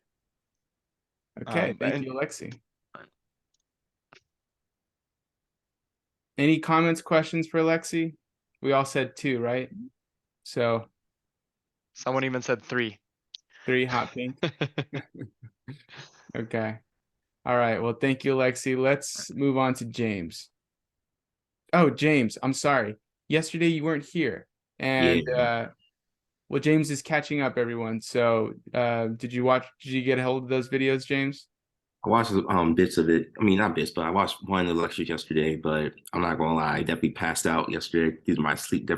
Okay. Thank you, Alexi. Any comments, questions for Alexi? We all said 2, right? So. Someone even said 3. 3 hot pink. Okay. All right. Well, thank you, Alexi. Let's move on to James. Oh, James, I'm sorry. Yesterday you weren't here. And well, James is catching up, everyone. So did you get a hold of those videos, James? I watched bits of it. I mean, not bits, but I watched one of the lectures yesterday, but I'm not gonna lie, I definitely passed out yesterday due to my sleep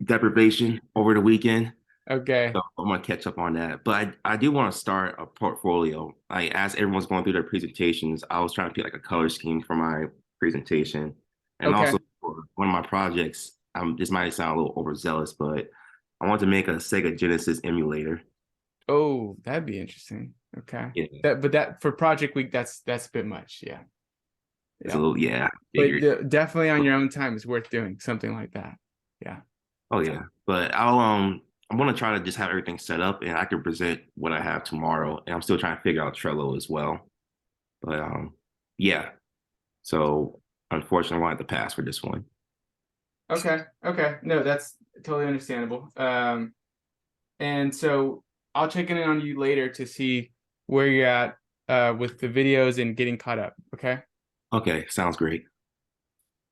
deprivation over the weekend. Okay. So I'm gonna catch up on that. But I do want to start a portfolio. Like as everyone's going through their presentations, I was trying to pick like a color scheme for my presentation. And also for one of my projects, this might sound a little overzealous, but I want to make a Sega Genesis emulator. Oh, that'd be interesting. Okay. Yeah. But that for Project Week, that's a bit much. Yeah. It's a little, yeah. But definitely on your own time is worth doing something like that. Yeah. Oh yeah. But I'm gonna try to just have everything set up and I can present what I have tomorrow. And I'm still trying to figure out Trello as well. But yeah. So unfortunately, I wanted to pass for this one. Okay. No, that's totally understandable. And so I'll check in on you later to see where you're at with the videos and getting caught up. Okay. Okay, sounds great.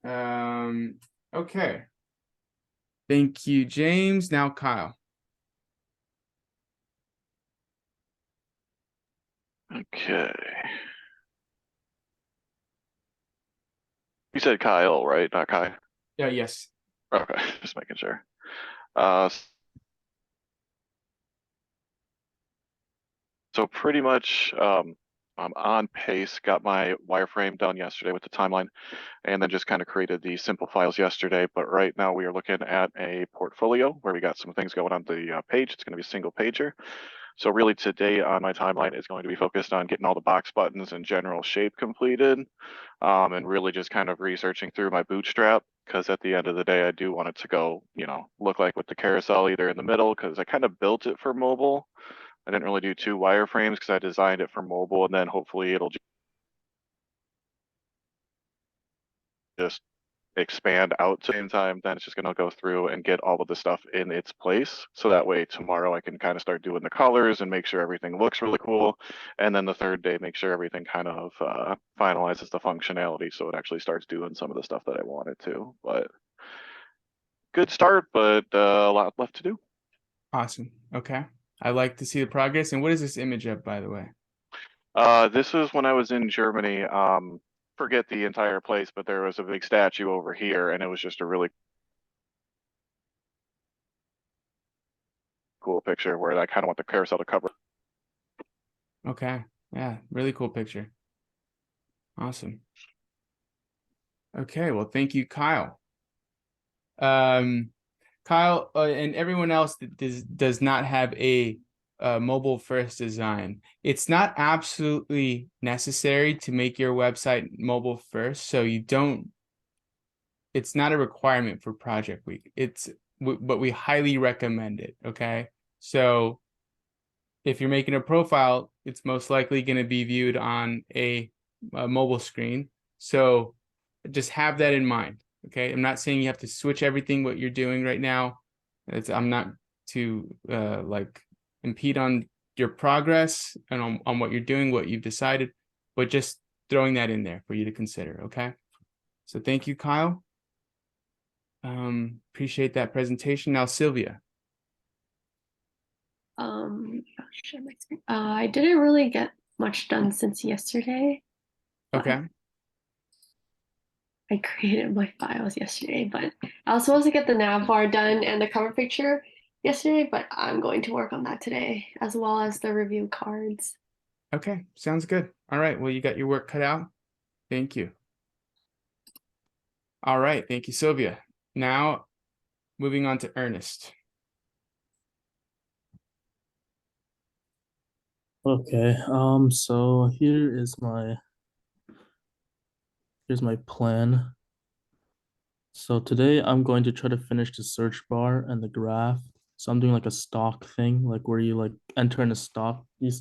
Okay. Thank you, James. Now Kyle. Okay. You said Kyle, right? Not Kai. Yeah, yes. Okay, just making sure. So pretty much I'm on pace, got my wireframe done yesterday with the timeline, and then just kind of created the simple files yesterday. But right now we are looking at a portfolio where we got some things going on the page. It's going to be a single pager. So really today on my timeline is going to be focused on getting all the box buttons and general shape completed, and really just kind of researching through my bootstrap, because at the end of the day, I do want it to go, look like with the carousel either in the middle, because I kind of built it for mobile. I didn't really do 2 wireframes because I designed it for mobile, and then hopefully it'll just expand out to the same time. Then it's just going to go through and get all of the stuff in its place. So that way tomorrow I can kind of start doing the colors and make sure everything looks really cool. And then the third day, make sure everything kind of finalizes the functionality. So it actually starts doing some of the stuff that I wanted to. But good start, but a lot left to do. Awesome. Okay. I like to see the progress. And what is this image of, by the way? This is when I was in Germany. Forget the entire place, but there was a big statue over here, and it was just a really cool picture where I kind of want the carousel to cover. Okay. Yeah, really cool picture. Awesome. Okay, well, thank you, Kyle. Kyle and everyone else that does not have a mobile first design, it's not absolutely necessary to make your website mobile first, so it's not a requirement for Project Week. But we highly recommend it. Okay, so if you're making a profile, it's most likely going to be viewed on a mobile screen, so just have that in mind. Okay, I'm not saying you have to switch everything what you're doing right now. I'm not to impede on your progress and on what you're doing, what you've decided, but just throwing that in there for you to consider. Okay, so thank you, Kyle. Appreciate that presentation. Now, Sylvia. Share my screen. I didn't really get much done since yesterday. Okay. I created my files yesterday, but I was supposed to get the nav bar done and the cover picture yesterday, but I'm going to work on that today, as well as the review cards. Okay, sounds good. All right, well, you got your work cut out. Thank you. All right, thank you, Sylvia. Now, moving on to Ernest. Okay, so here's my plan. So today I'm going to try to finish the search bar and the graph. So I'm doing like a stock thing, like where you like enter in a stock, you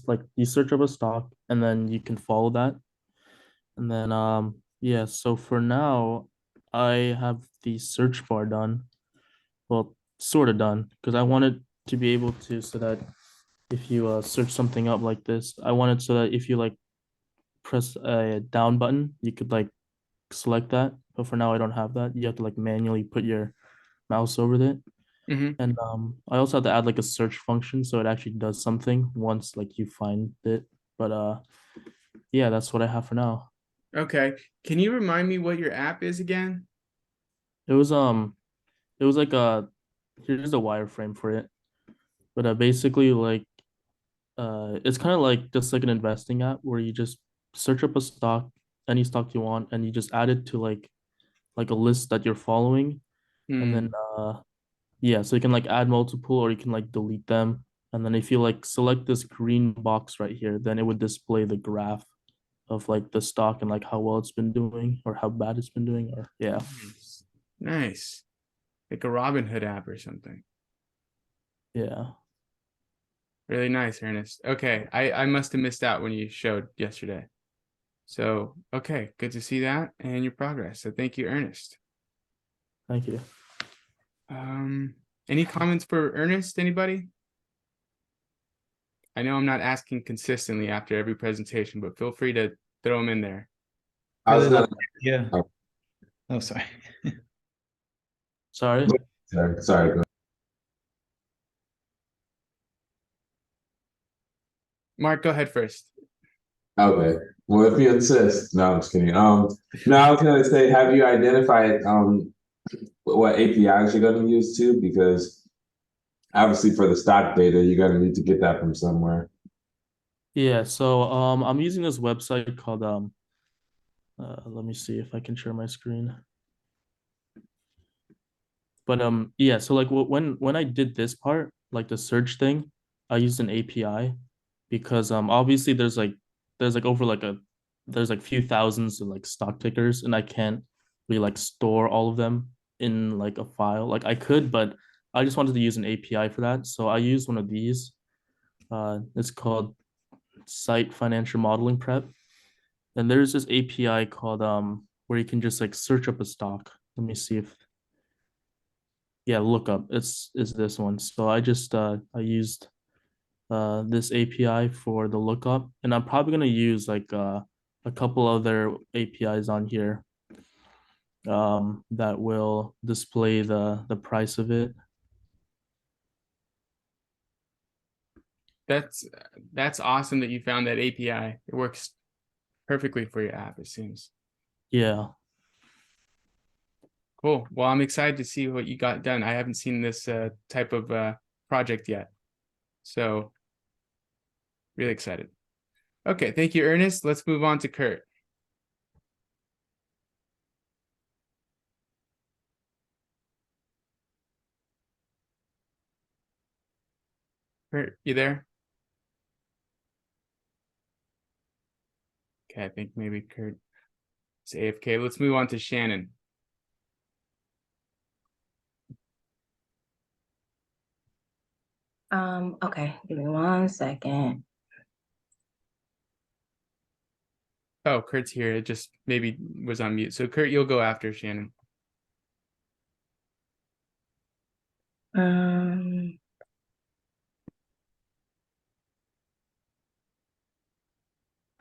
search up a stock and then you can follow that. And then yeah, so for now I have the search bar done. Well, sort of done, because I wanted to be able to, so that if you search something up like this, I wanted so that if you like press a down button, you could like select that. But for now, I don't have that. You have to like manually put your mouse over it. And I also have to add like a search function, so it actually does something once like you find it. But yeah, that's what I have for now. Okay, can you remind me what your app is again? It was like here's a wireframe for it. But basically like it's kind of like just like an investing app where you just search up a stock, any stock you want, and you just add it to like a list that you're following, and then Yeah, so you can like add multiple or you can like delete them. And then if you like select this green box right here, then it would display the graph of like the stock and like how well it's been doing or how bad it's been doing, or yeah. Nice. Like a Robinhood app or something. Yeah. Really nice, Ernest. Okay, I must have missed out when you showed yesterday. So, okay, good to see that and your progress. So thank you, Ernest. Thank you. Any comments for Ernest, anybody? I know I'm not asking consistently after every presentation, but feel free to throw them in there. I was gonna. Yeah. Oh, Oh, sorry. Sorry. sorry. Go. Mark, go ahead first. Okay. Well, if you insist. No, I'm just kidding. No, I was gonna say, have you identified what APIs you're gonna use too? Because obviously for the stock data, you're gonna need to get that from somewhere. Yeah, so I'm using this website called let me see if I can share my screen. But yeah, so like when I did this part, like the search thing, I used an API because obviously there's like over like there's like few thousands of like stock tickers, and I can't really like store all of them in like a file. Like I could, but I just wanted to use an API for that. So I used one of these. It's called Site Financial Modeling Prep. And there's this API called where you can just like search up a stock. Let me see if yeah, lookup. It's this one. So I just I used this API for the lookup, and I'm probably gonna use like a couple other APIs on here that will display the price of it. That's awesome that you found that API. It works perfectly for your app, it seems. Yeah. Cool. Well, I'm excited to see what you got done. I haven't seen this type of project yet. So really excited. Okay, thank you, Ernest. Let's move on to Kurt. Kurt, you there? Okay, I think maybe Kurt is AFK. Let's move on to Shannon. Okay, give me 1 second. Oh, Kurt's here. It just maybe was on mute. So Kurt, you'll go after Shannon.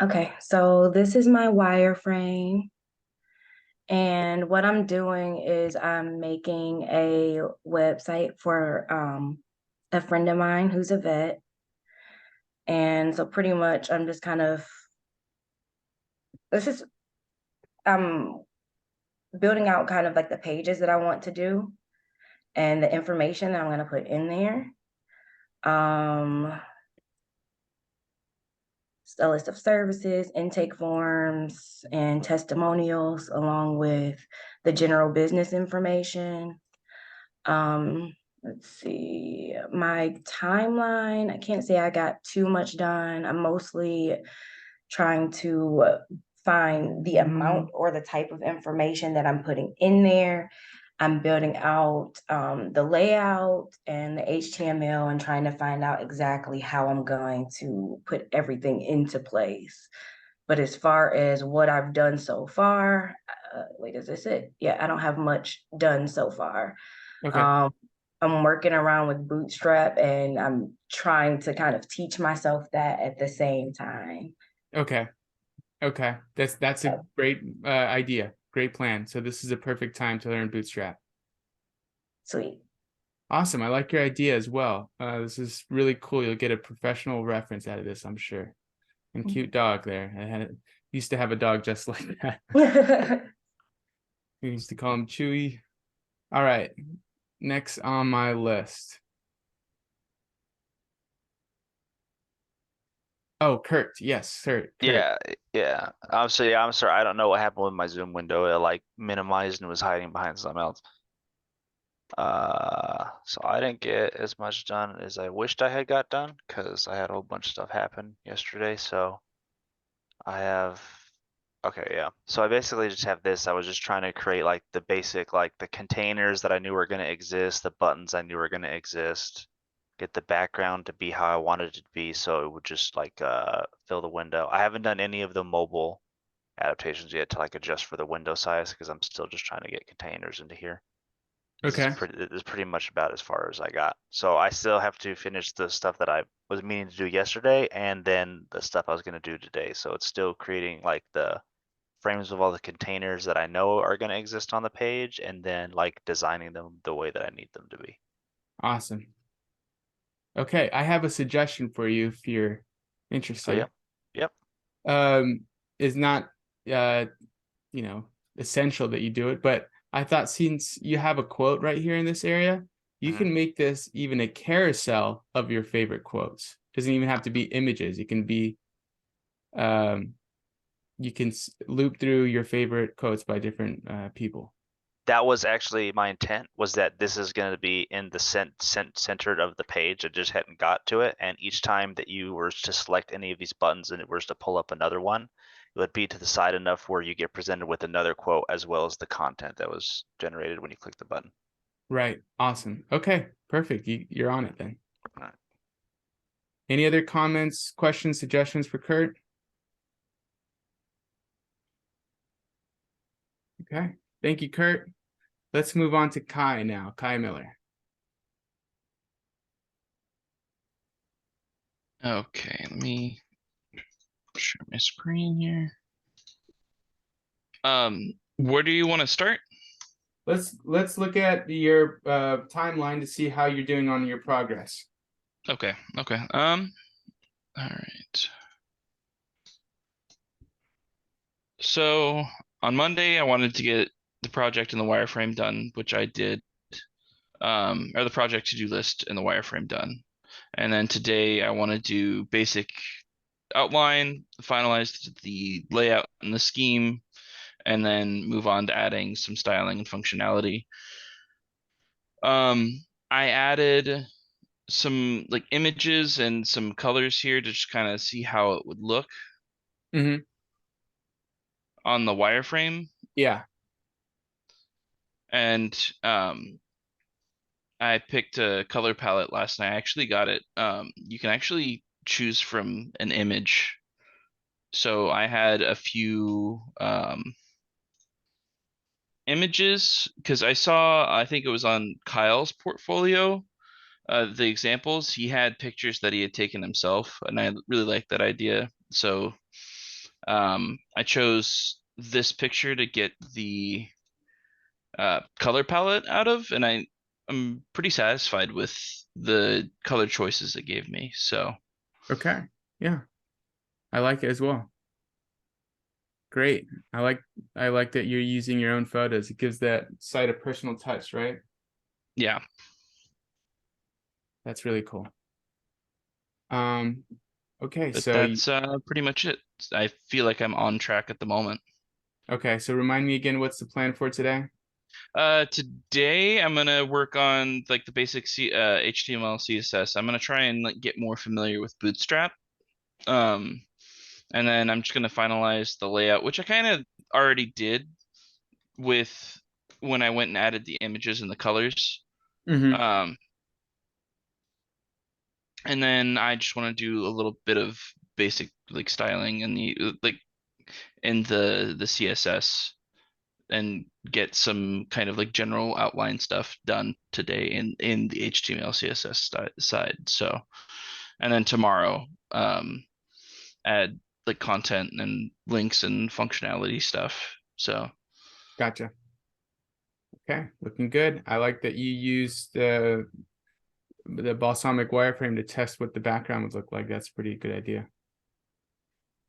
Okay, so this is my wireframe. And what I'm doing is I'm making a website for a friend of mine who's a vet. And so pretty much I'm just kind of, I'm building out kind of like the pages that I want to do and the information that I'm going to put in there. A list of services, intake forms, and testimonials, along with the general business information. Let's see, my timeline, I can't say I got too much done. I'm mostly trying to find the amount or the type of information that I'm putting in there. I'm building out the layout and the HTML and trying to find out exactly how I'm going to put everything into place. But as far as what I've done so far, wait, is this it? Yeah, I don't have much done so far. Okay. I'm working around with Bootstrap, and I'm trying to kind of teach myself that at the same time. Okay. Okay. That's a great idea. Great plan. So this is a perfect time to learn Bootstrap. Sweet. Awesome. I like your idea as well. This is really cool. You'll get a professional reference out of this, I'm sure. And cute dog there. Used to have a dog just like that. We used to call him Chewy. All right. Next on my list. Oh, Kurt. Yes, sir. Kurt. Yeah. I'm sorry. I don't know what happened with my Zoom window. It like minimized and was hiding behind something else. So I didn't get as much done as I wished I had got done because I had a whole bunch of stuff happen yesterday. So I have, okay, yeah. So I basically just have this. I was just trying to create like the basic, like the containers that I knew were going to exist, the buttons I knew were going to exist, get the background to be how I wanted it to be. So it would just like fill the window. I haven't done any of the mobile adaptations yet to like adjust for the window size because I'm still just trying to get containers into here. Okay. This is pretty much about as far as I got. So I still have to finish the stuff that I was meaning to do yesterday and then the stuff I was going to do today. So it's still creating like the frames of all the containers that I know are going to exist on the page and then like designing them the way that I need them to be. Awesome. Okay, I have a suggestion for you if you're Oh, interested. yep. Yep. Is not you know, essential that you do it, but I thought since you have a quote right here in this area, you can make this even a carousel of your favorite quotes. Doesn't even have to be images. It can be you can loop through your favorite quotes by different people. That was actually my intent, was that this is going to be in the centered of the page. I just hadn't got to it. And each time that you were to select any of these buttons and it was to pull up another one, it would be to the side enough where you get presented with another quote as well as the content that was generated when you click the button. Right. Awesome. Okay, perfect. You're on it then. All right. Any other comments, questions, suggestions for Kurt? Okay. Thank you, Kurt. Let's move on to Kai now. Kai Miller. Okay, let me share my screen here. Where do you want to start? Let's look at your timeline to see how you're doing on your progress. Okay. All right. So on Monday, I wanted to get the project in the wireframe done, which I did. Or the project to-do list in the wireframe done. And then today I want to do basic outline, finalize the layout and the scheme, and then move on to adding some styling and functionality. I added some like images and some colors here to just kind of see how it would look on the wireframe. Yeah. And I picked a color palette last night. I actually got it. You can actually choose from an image. So I had a few images because I think it was on Kyle's portfolio, the examples. He had pictures that he had taken himself, and I really liked that idea. So I chose this picture to get the color palette out of, and I'm pretty satisfied with the color choices it gave me. So okay, yeah, I like it as well. Great. I like that you're using your own photos. It gives that site a personal touch, right? Yeah. That's really cool. Okay, but so that's pretty much it. I feel like I'm on track at the moment. Okay, so remind me again, what's the plan for today? Today I'm gonna work on like the basic HTML, CSS. I'm gonna try and like get more familiar with Bootstrap. And then I'm just gonna finalize the layout, which I kind of already did with when I went and added the images and the colors. And then I just want to do a little bit of basic like styling and the like in the CSS and get some kind of like general outline stuff done today in the HTML CSS side. So, and then tomorrow add like content and links and functionality stuff. So gotcha. Okay, looking good. I like that you used the balsamic wireframe to test what the background would look like. That's a pretty good idea.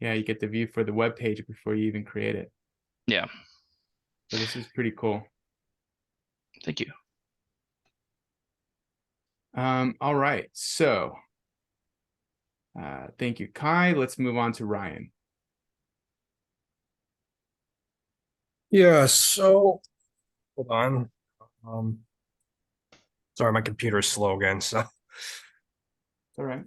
Yeah, you get the view for the web page before you even create it. Yeah. So this is pretty cool. Thank you. All right, so thank you, Kai. Let's move on to Ryan. Yeah, so hold on. Sorry, my computer is slow again, so. All right.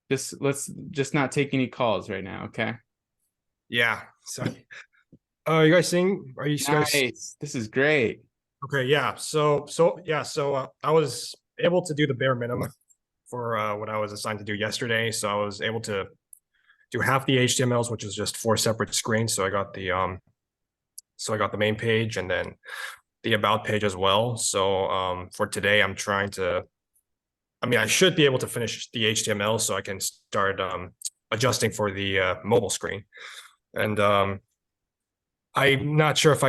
Let's just not take any calls right now, okay? Yeah. So, you guys seeing? Are you guys? Nice. This is great. Okay. Yeah. So I was able to do the bare minimum for what I was assigned to do yesterday. So I was able to do half the HTMLs, which is just 4 separate screens. So I got the main page and then the about page as well. So for today, I'm trying to. I mean, I should be able to finish the HTML so I can start adjusting for the mobile screen. And I'm not sure if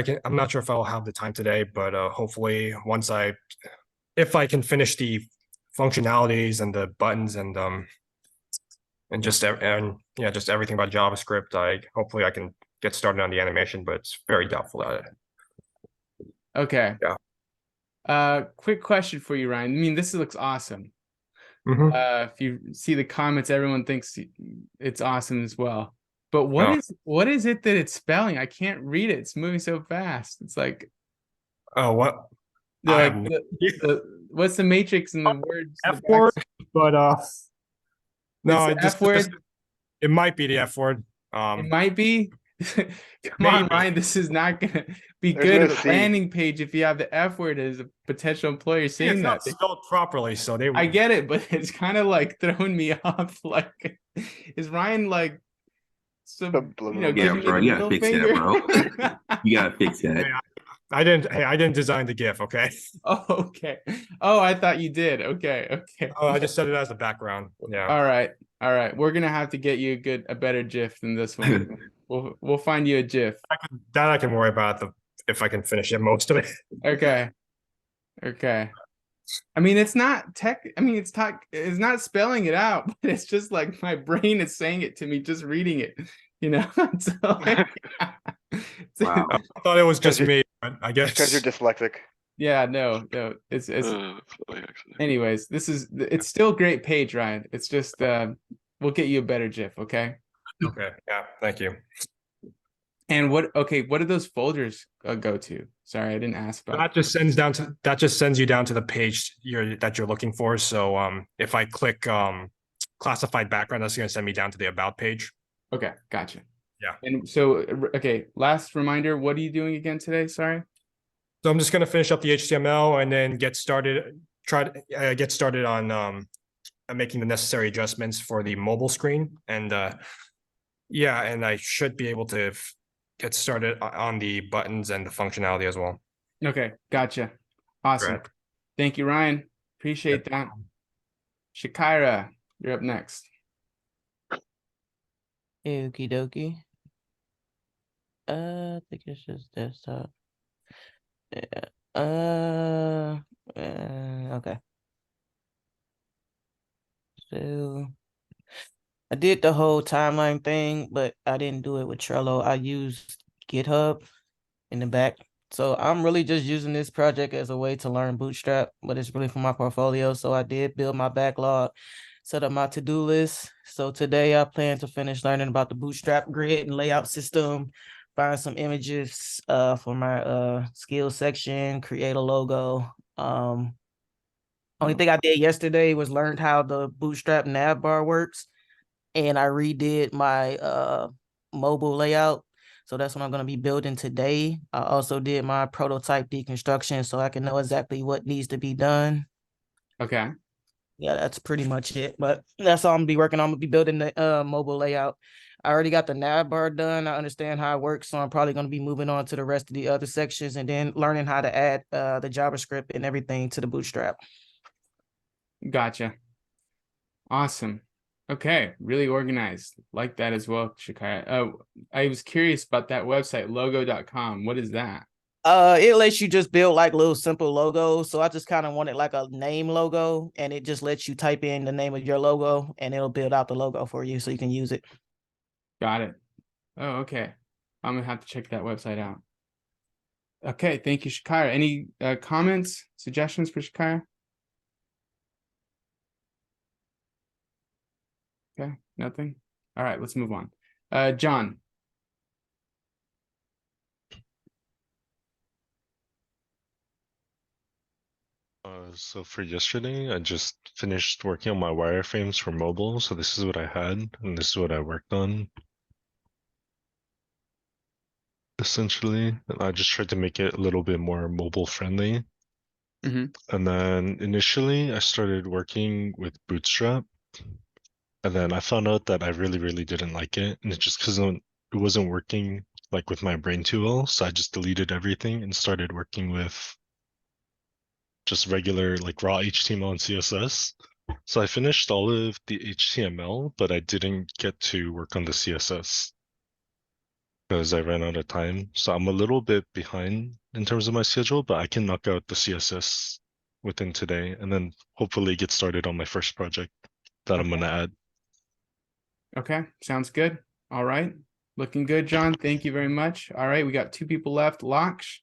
I'll have the time today, but hopefully if I can finish the functionalities and the buttons and just everything about JavaScript, hopefully I can get started on the animation, but it's very doubtful that. Okay. Yeah. Quick question for you, Ryan. I mean, this looks awesome. Mhm. If you see the comments, everyone thinks it's awesome as well. But what is it that it's spelling? I can't read it. It's moving so fast. It's like, Oh, what? like what's the matrix in the words? F word, but no, It's the F word. It might be the F word. It might be. Come on, Ryan. This is not gonna be There's good no of a C. landing page if you have the F word as a potential employer saying It's that. not spelled properly, so they. I get it, but it's kind of like throwing me off. Like, is Ryan like some Yeah, giving bro, me the you gotta middle fix finger? that, bro. You gotta fix that. I didn't design the GIF. Okay. Oh, okay. Oh, I thought you did. Okay, okay. Oh, I just set it as the background. Yeah. All right. We're gonna have to get you a better GIF than this one. We'll find you a GIF. I can worry about if I can finish it, most of it. Okay. I mean, it's not tech. I mean, it's not spelling it out, but it's just like my brain is saying it to me, just reading it. So, Wow. I thought it was just me, but I guess because you're dyslexic. Yeah, no. It's anyways, it's still a great page, Ryan. It's just we'll get you a better GIF, okay? Okay. Yeah. Thank you. And what do those folders go to? Sorry, I didn't ask about That just sends you down to the page that you're looking for. So if I click classified background, that's going to send me down to the about page. Okay, gotcha. Yeah. And so last reminder, what are you doing again today? Sorry. So I'm just going to finish up the HTML and then get started. Try to get started on making the necessary adjustments for the mobile screen, and and I should be able to get started on the buttons and the functionality as well. Okay, gotcha. Awesome. Right. Thank you, Ryan. Appreciate that. Shakira, you're up next. Okie dokie. I think it's just desktop. Yeah. Okay. So I did the whole timeline thing, but I didn't do it with Trello. I used GitHub in the back. So I'm really just using this project as a way to learn Bootstrap, but it's really for my portfolio. So I did build my backlog, set up my to-do list. So today I plan to finish learning about the Bootstrap grid and layout system, find some images for my skills section, create a logo. Only thing I did yesterday was learned how the Bootstrap nav bar works, and I redid my mobile layout. So that's what I'm going to be building today. I also did my prototype deconstruction so I can know exactly what needs to be done. Okay. Yeah, that's pretty much it. But that's all I'm going to be working on. I'm going to be building the mobile layout. I already got the nav bar done. I understand how it works. So I'm probably going to be moving on to the rest of the other sections and then learning how to add the JavaScript and everything to the Bootstrap. Gotcha. Awesome. Okay, really organized. Like that as well, Shakira. I was curious about that website, logo.com. What is that? It lets you just build like little simple logos. So I just kind of wanted like a name logo, and it just lets you type in the name of your logo and it'll build out the logo for you so you can use it. Got it. Oh, okay. I'm gonna have to check that website out. Okay, thank you, Shakira. Any comments, suggestions for Shakira? Okay, nothing. All right, let's move on. John. So for yesterday, I just finished working on my wireframes for mobile. So this is what I had, and this is what I worked on. Essentially, and I just tried to make it a little bit more mobile friendly. And then initially, I started working with Bootstrap, and then I found out that I really, really didn't like it, and it's just because it wasn't working like with my brain too well. So I just deleted everything and started working with just regular like raw HTML and CSS. So I finished all of the HTML, but I didn't get to work on the CSS because I ran out of time. So I'm a little bit behind in terms of my schedule, but I can knock out the CSS within today and then hopefully get started on my first project that I'm going to add. Okay, sounds good. All right. Looking good, John. Thank you very much. All right, we got 2 people left. Laksh.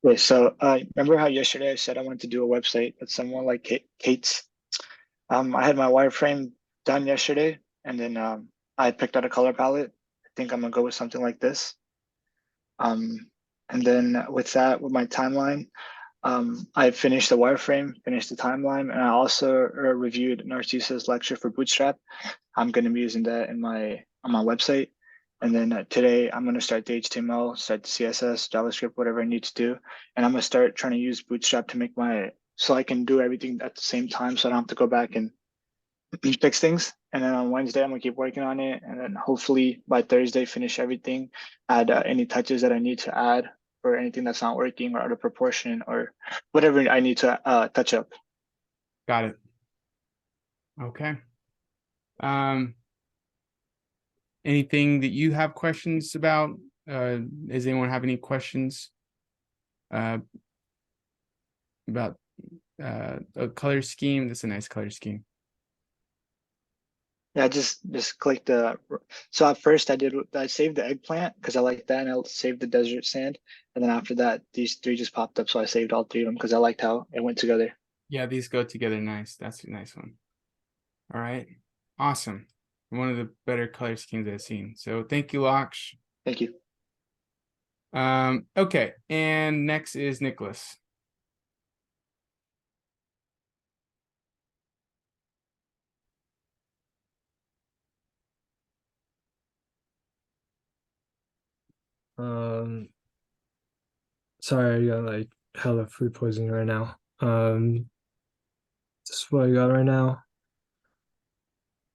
Wait, so remember how yesterday I said I wanted to do a website with someone like Kate's? I had my wireframe done yesterday, and then I picked out a color palette. I think I'm gonna go with something like this. And then with that, with my timeline, I finished the wireframe, finished the timeline, and I also reviewed Narcissa's lecture for Bootstrap. I'm gonna be using that in on my website. And then today I'm gonna start the HTML, start the CSS, JavaScript, whatever I need to do. And I'm gonna start trying to use Bootstrap to make so I can do everything at the same time, so I don't have to go back and fix things. And then on Wednesday, I'm gonna keep working on it. And then hopefully by Thursday, finish everything, add any touches that I need to add or anything that's not working or out of proportion or whatever I need to touch up. Got it. Okay. Anything that you have questions about? Does anyone have any questions about a color scheme? That's a nice color scheme. Yeah, just click so at first I saved the eggplant because I like that, and I saved the desert sand. And then after that, these 3 just popped up. So I saved all 3 of them because I liked how it went together. Yeah, these go together nice. That's a nice one. All right. Awesome. One of the better color schemes I've seen. So thank you, Laksh. Thank you. Okay, and next is Nicholas. Sorry, I got like hella food poisoning right now. This is what I got right now.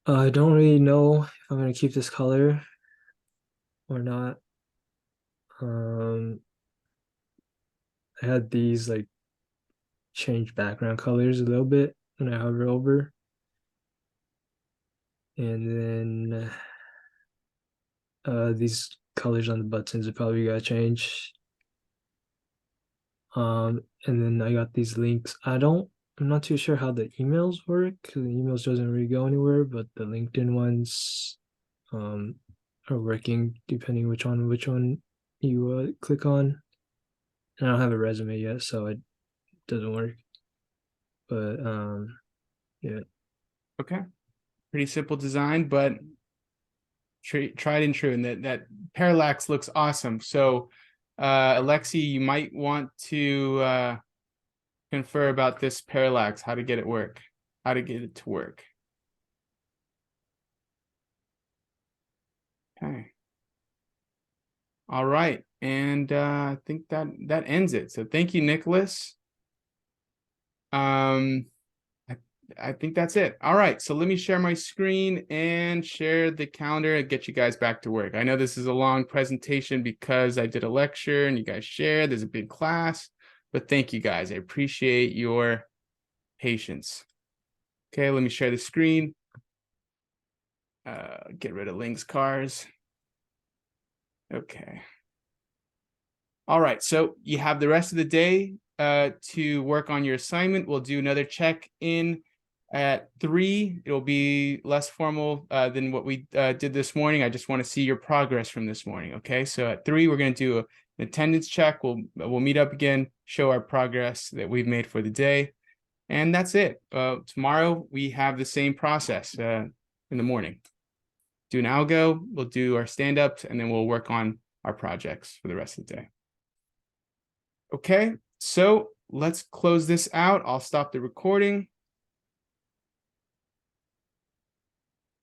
I don't really know if I'm gonna keep this color or not. I had these like change background colors a little bit when I hover over. And then these colors on the buttons are probably gotta change. And then I got these links. I'm not too sure how the emails work because the emails doesn't really go anywhere, but the LinkedIn ones are working depending which one you click on. And I don't have a resume yet, so it doesn't work. But yeah. Okay. Pretty simple design, but tried and true. And that parallax looks awesome. So Alexi, you might want to confer about this parallax, how to get it to work. Okay. All right. And I think that ends it. So thank you, Nicholas. I think that's it. All right, so let me share my screen and share the calendar and get you guys back to work. I know this is a long presentation because I did a lecture and you guys shared. There's a big class, but thank you guys. I appreciate your patience. Okay, let me share the screen. Get rid of links cars. Okay. All right, so you have the rest of the day to work on your assignment. We'll do another check-in at 3. It'll be less formal than what we did this morning. I just want to see your progress from this morning. Okay, so at 3, we're going to do an attendance check. We'll meet up again, show our progress that we've made for the day, and that's it. Tomorrow we have the same process in the morning. Do an algo. We'll do our stand-ups, and then we'll work on our projects for the rest of the day. Okay, so let's close this out. I'll stop the recording.